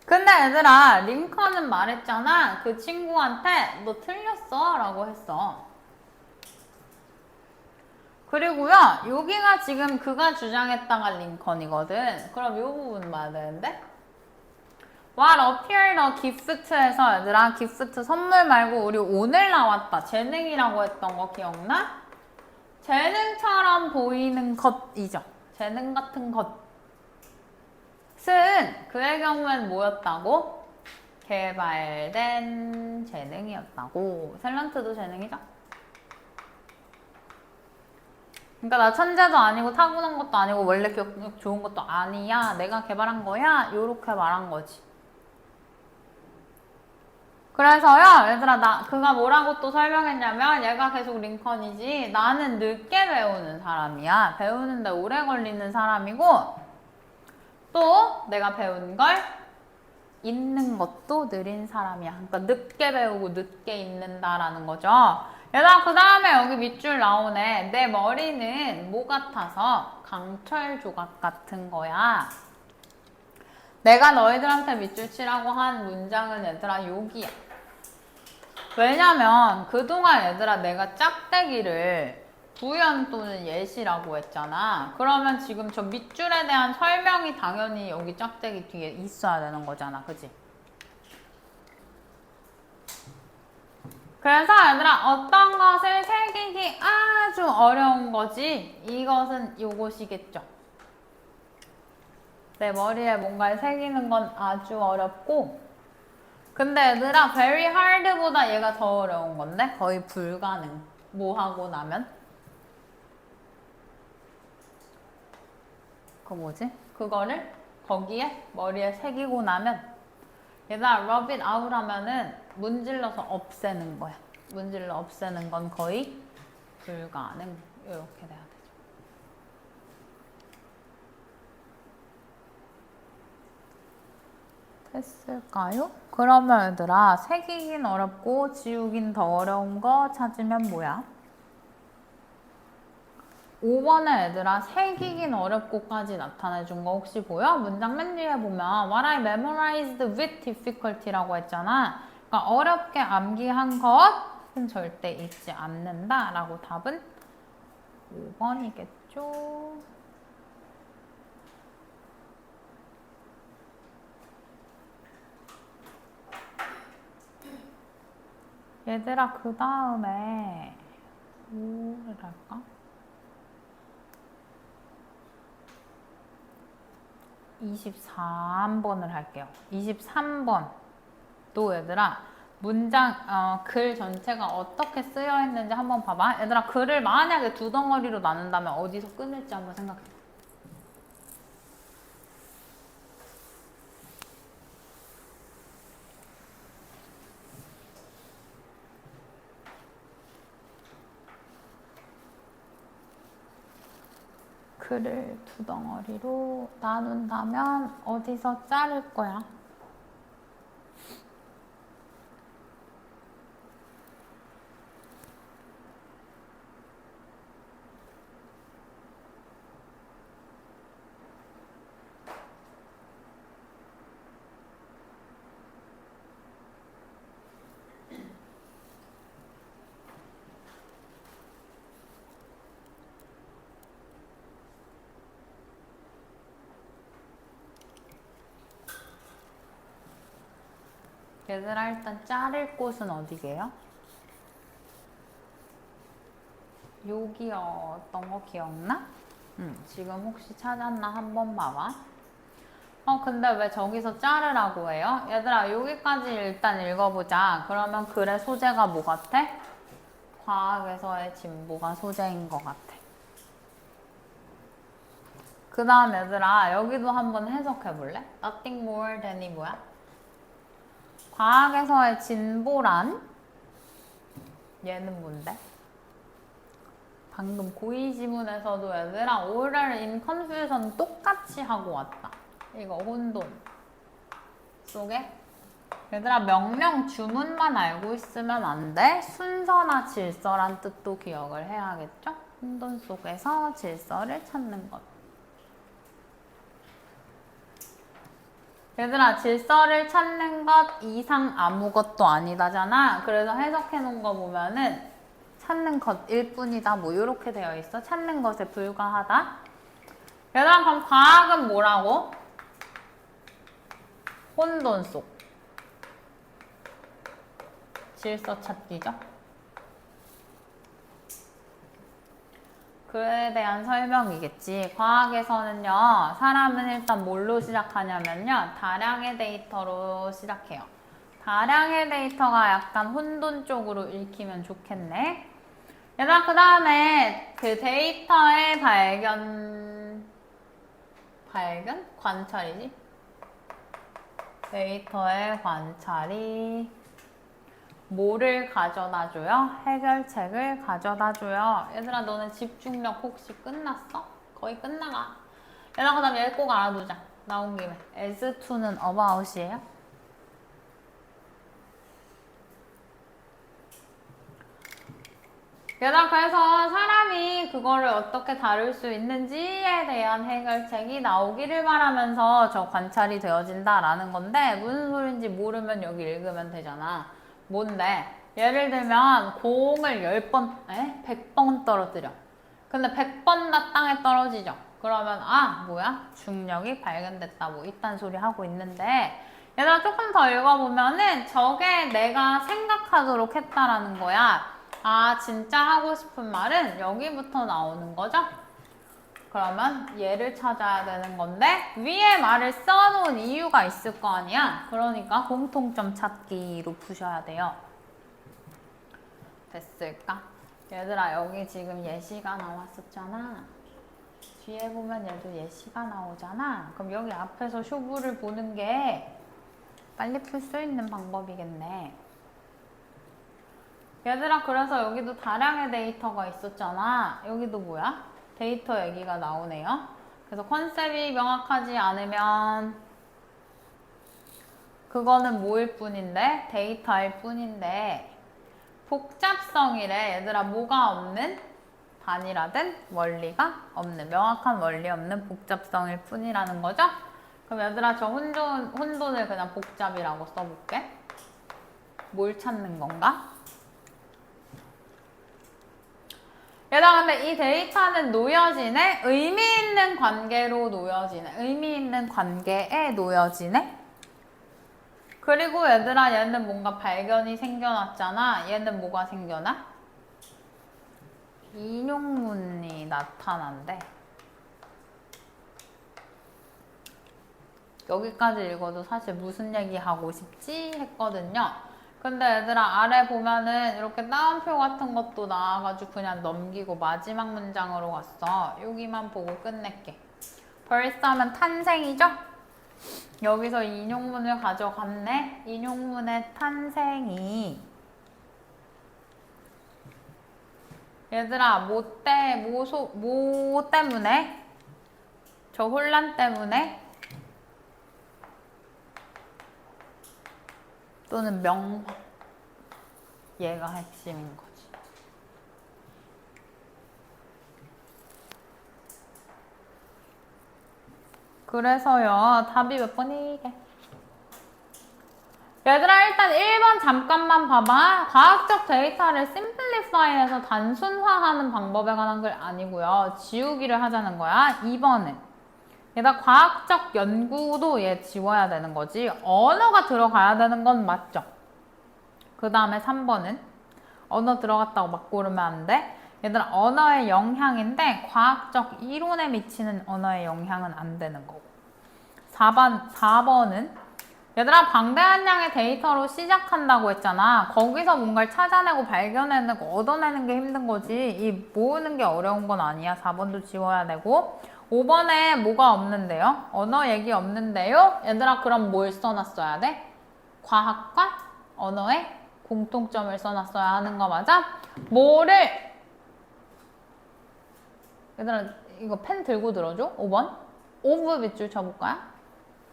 근데 얘들아, 링컨은 말했잖아. 그 친구한테 너 틀렸어 라고 했어. 그리고요, 여기가 지금 그가 주장했다가 링컨이거든. 그럼 이 부분 봐야 되는데? What appeared a gift에서 얘들아, gift 선물 말고 우리 오늘 나왔다. 재능이라고 했던 거 기억나? 재능처럼 보이는 것이죠. 재능 같은 것은 그의 경우엔 뭐였다고? 개발된 재능이었다고. 탤런트도 재능이죠? 그러니까 나 천재도 아니고 타고난 것도 아니고 원래 기억력 좋은 것도 아니야. 내가 개발한 거야. 요렇게 말한 거지. 그래서요, 얘들아, 그가 뭐라고 또 설명했냐면, 얘가 계속 링컨이지, 나는 늦게 배우는 사람이야. 배우는데 오래 걸리는 사람이고, 또 내가 배운 걸 잊는 것도 느린 사람이야. 그러니까 늦게 배우고 늦게 잊는다라는 거죠. 얘들아, 그 다음에 여기 밑줄 나오네. 내 머리는 뭐 같아서? 강철 조각 같은 거야. 내가 너희들한테 밑줄 치라고 한 문장은 얘들아, 여기야. 왜냐면 그동안 얘들아 내가 짝대기를 부연 또는 예시라고 했잖아. 그러면 지금 저 밑줄에 대한 설명이 당연히 여기 짝대기 뒤에 있어야 되는 거잖아. 그치? 그래서 얘들아 어떤 것을 새기기 아주 어려운 거지. 이것은 요것이겠죠. 내 머리에 뭔가를 새기는 건 아주 어렵고, 근데 얘들아 very hard보다 얘가 더 어려운 건데 거의 불가능. 뭐 하고 나면? 그 뭐지? 그거를 거기에 머리에 새기고 나면 얘들아 rub it out 하면은 문질러서 없애는 거야. 문질러 없애는 건 거의 불가능. 이렇게 돼야 되죠. 됐을까요? 그러면 얘들아 새기긴 어렵고 지우긴 더 어려운 거 찾으면 뭐야? 5번에 얘들아 새기긴 어렵고까지 나타내준 거 혹시 보여? 문장 맨 뒤에 보면 What I memorized with difficulty라고 했잖아. 그러니까 어렵게 암기한 것은 절대 잊지 않는다 라고 답은 5번이겠죠. 얘들아 그 다음에 뭐를 할까? 23번을 할게요. 23번 또 얘들아 문장 글 전체가 어떻게 쓰여 있는지 한번 봐봐. 얘들아 글을 만약에 두 덩어리로 나눈다면 어디서 끊을지 한번 생각해. 글을 두 덩어리로 나눈다면 어디서 자를 거야? 얘들아 일단 자를 곳은 어디게요? 여기였던 거 기억나? 지금 혹시 찾았나 한번 봐봐. 근데 왜 저기서 자르라고 해요? 얘들아 여기까지 일단 읽어보자. 그러면 글의 소재가 뭐 같아? 과학에서의 진보가 소재인 것 같아. 그 다음 얘들아 여기도 한번 해석해볼래? Nothing more than이 뭐야? 과학에서의 진보란? 얘는 뭔데? 방금 고2 지문에서도 얘들아 order in confusion 똑같이 하고 왔다. 이거 혼돈 속에 얘들아 명령 주문만 알고 있으면 안 돼. 순서나 질서란 뜻도 기억을 해야겠죠? 혼돈 속에서 질서를 찾는 것. 얘들아 질서를 찾는 것 이상 아무것도 아니다잖아. 그래서 해석해 놓은 거 보면은 찾는 것일 뿐이다. 뭐 이렇게 되어 있어. 찾는 것에 불과하다. 얘들아 그럼 과학은 뭐라고? 혼돈 속. 질서 찾기죠. 그에 대한 설명이겠지. 과학에서는요. 사람은 일단 뭘로 시작하냐면요. 다량의 데이터로 시작해요. 다량의 데이터가 약간 혼돈 쪽으로 읽히면 좋겠네. 얘들아 그 다음에 그 데이터의 관찰이지. 데이터의 관찰이 뭐를 가져다줘요? 해결책을 가져다줘요. 얘들아 너네 집중력 혹시 끝났어? 거의 끝나가. 얘들아 그 다음 얘 꼭 알아두자. 나온 김에 as to는 about이에요. 얘들아 그래서 사람이 그거를 어떻게 다룰 수 있는지에 대한 해결책이 나오기를 바라면서 저 관찰이 되어진다라는 건데 무슨 소린지 모르면 여기 읽으면 되잖아. 뭔데? 예를 들면 공을 10번, 100번 떨어뜨려. 근데 100번 다 땅에 떨어지죠. 그러면 아 뭐야? 중력이 발견됐다 뭐 이딴 소리 하고 있는데 얘들아 조금 더 읽어보면은 저게 내가 생각하도록 했다라는 거야. 아 진짜 하고 싶은 말은 여기부터 나오는 거죠? 그러면 얘를 찾아야 되는 건데 위에 말을 써놓은 이유가 있을 거 아니야? 그러니까 공통점 찾기로 푸셔야 돼요. 됐을까? 얘들아 여기 지금 예시가 나왔었잖아. 뒤에 보면 얘도 예시가 나오잖아. 그럼 여기 앞에서 쇼부를 보는 게 빨리 풀 수 있는 방법이겠네. 얘들아 그래서 여기도 다량의 데이터가 있었잖아. 여기도 뭐야? 데이터 얘기가 나오네요. 그래서 컨셉이 명확하지 않으면 그거는 뭐일 뿐인데? 데이터일 뿐인데 복잡성이래. 얘들아 뭐가 없는? 단위라든 원리가 없는 명확한 원리 없는 복잡성일 뿐이라는 거죠? 그럼 얘들아 저 혼돈을 그냥 복잡이라고 써볼게. 뭘 찾는 건가? 얘들아 근데 이 데이터는 놓여지네? 의미 있는 관계로 놓여지네. 의미 있는 관계에 놓여지네? 그리고 얘들아 얘는 뭔가 발견이 생겨났잖아. 얘는 뭐가 생겨나? 인용문이 나타난대. 여기까지 읽어도 사실 무슨 얘기 하고 싶지? 했거든요. 근데 얘들아 아래 보면은 이렇게 따옴표 같은 것도 나와가지고 그냥 넘기고 마지막 문장으로 갔어. 여기만 보고 끝낼게. 벌써 하면 탄생이죠? 여기서 인용문을 가져갔네. 인용문의 탄생이 얘들아 뭐 때문에? 저 혼란 때문에? 또는 명화. 얘가 핵심인 거지. 그래서요 답이 몇 번이게? 얘들아 일단 1번 잠깐만 봐봐. 과학적 데이터를 심플리파이해서 단순화하는 방법에 관한 글 아니고요. 지우기를 하자는 거야. 2번은 얘가 과학적 연구도 얘 지워야 되는 거지. 언어가 들어가야 되는 건 맞죠? 그 다음에 3번은 언어 들어갔다고 막 고르면 안 돼. 얘들아 언어의 영향인데 과학적 이론에 미치는 언어의 영향은 안 되는 거고. 4번은 얘들아 방대한 양의 데이터로 시작한다고 했잖아. 거기서 뭔가를 찾아내고 발견해내고 얻어내는 게 힘든 거지. 이 모으는 게 어려운 건 아니야. 4번도 지워야 되고. 5번에 뭐가 없는데요? 언어 얘기 없는데요? 얘들아 그럼 뭘 써놨어야 돼? 과학과 언어의 공통점을 써놨어야 하는 거 맞아? 뭐를 얘들아 이거 펜 들고 들어줘? 5번 of 밑줄 쳐볼까요?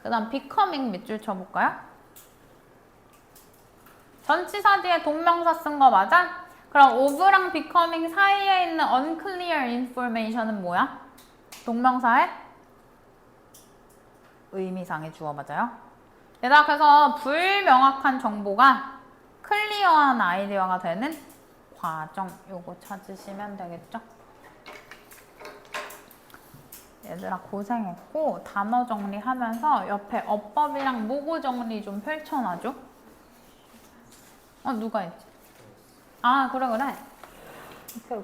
그 다음 becoming 밑줄 쳐볼까요? 전치사 뒤에 동명사 쓴 거 맞아? 그럼 of랑 becoming 사이에 있는 unclear information은 뭐야? 동명사의 의미상의 주어 맞아요? 얘들아 그래서 불명확한 정보가 클리어한 아이디어가 되는 과정 요거 찾으시면 되겠죠? 얘들아 고생했고 단어 정리하면서 옆에 어법이랑 모고 정리 좀 펼쳐놔줘. 누가 했지? 아 그래. 오케이.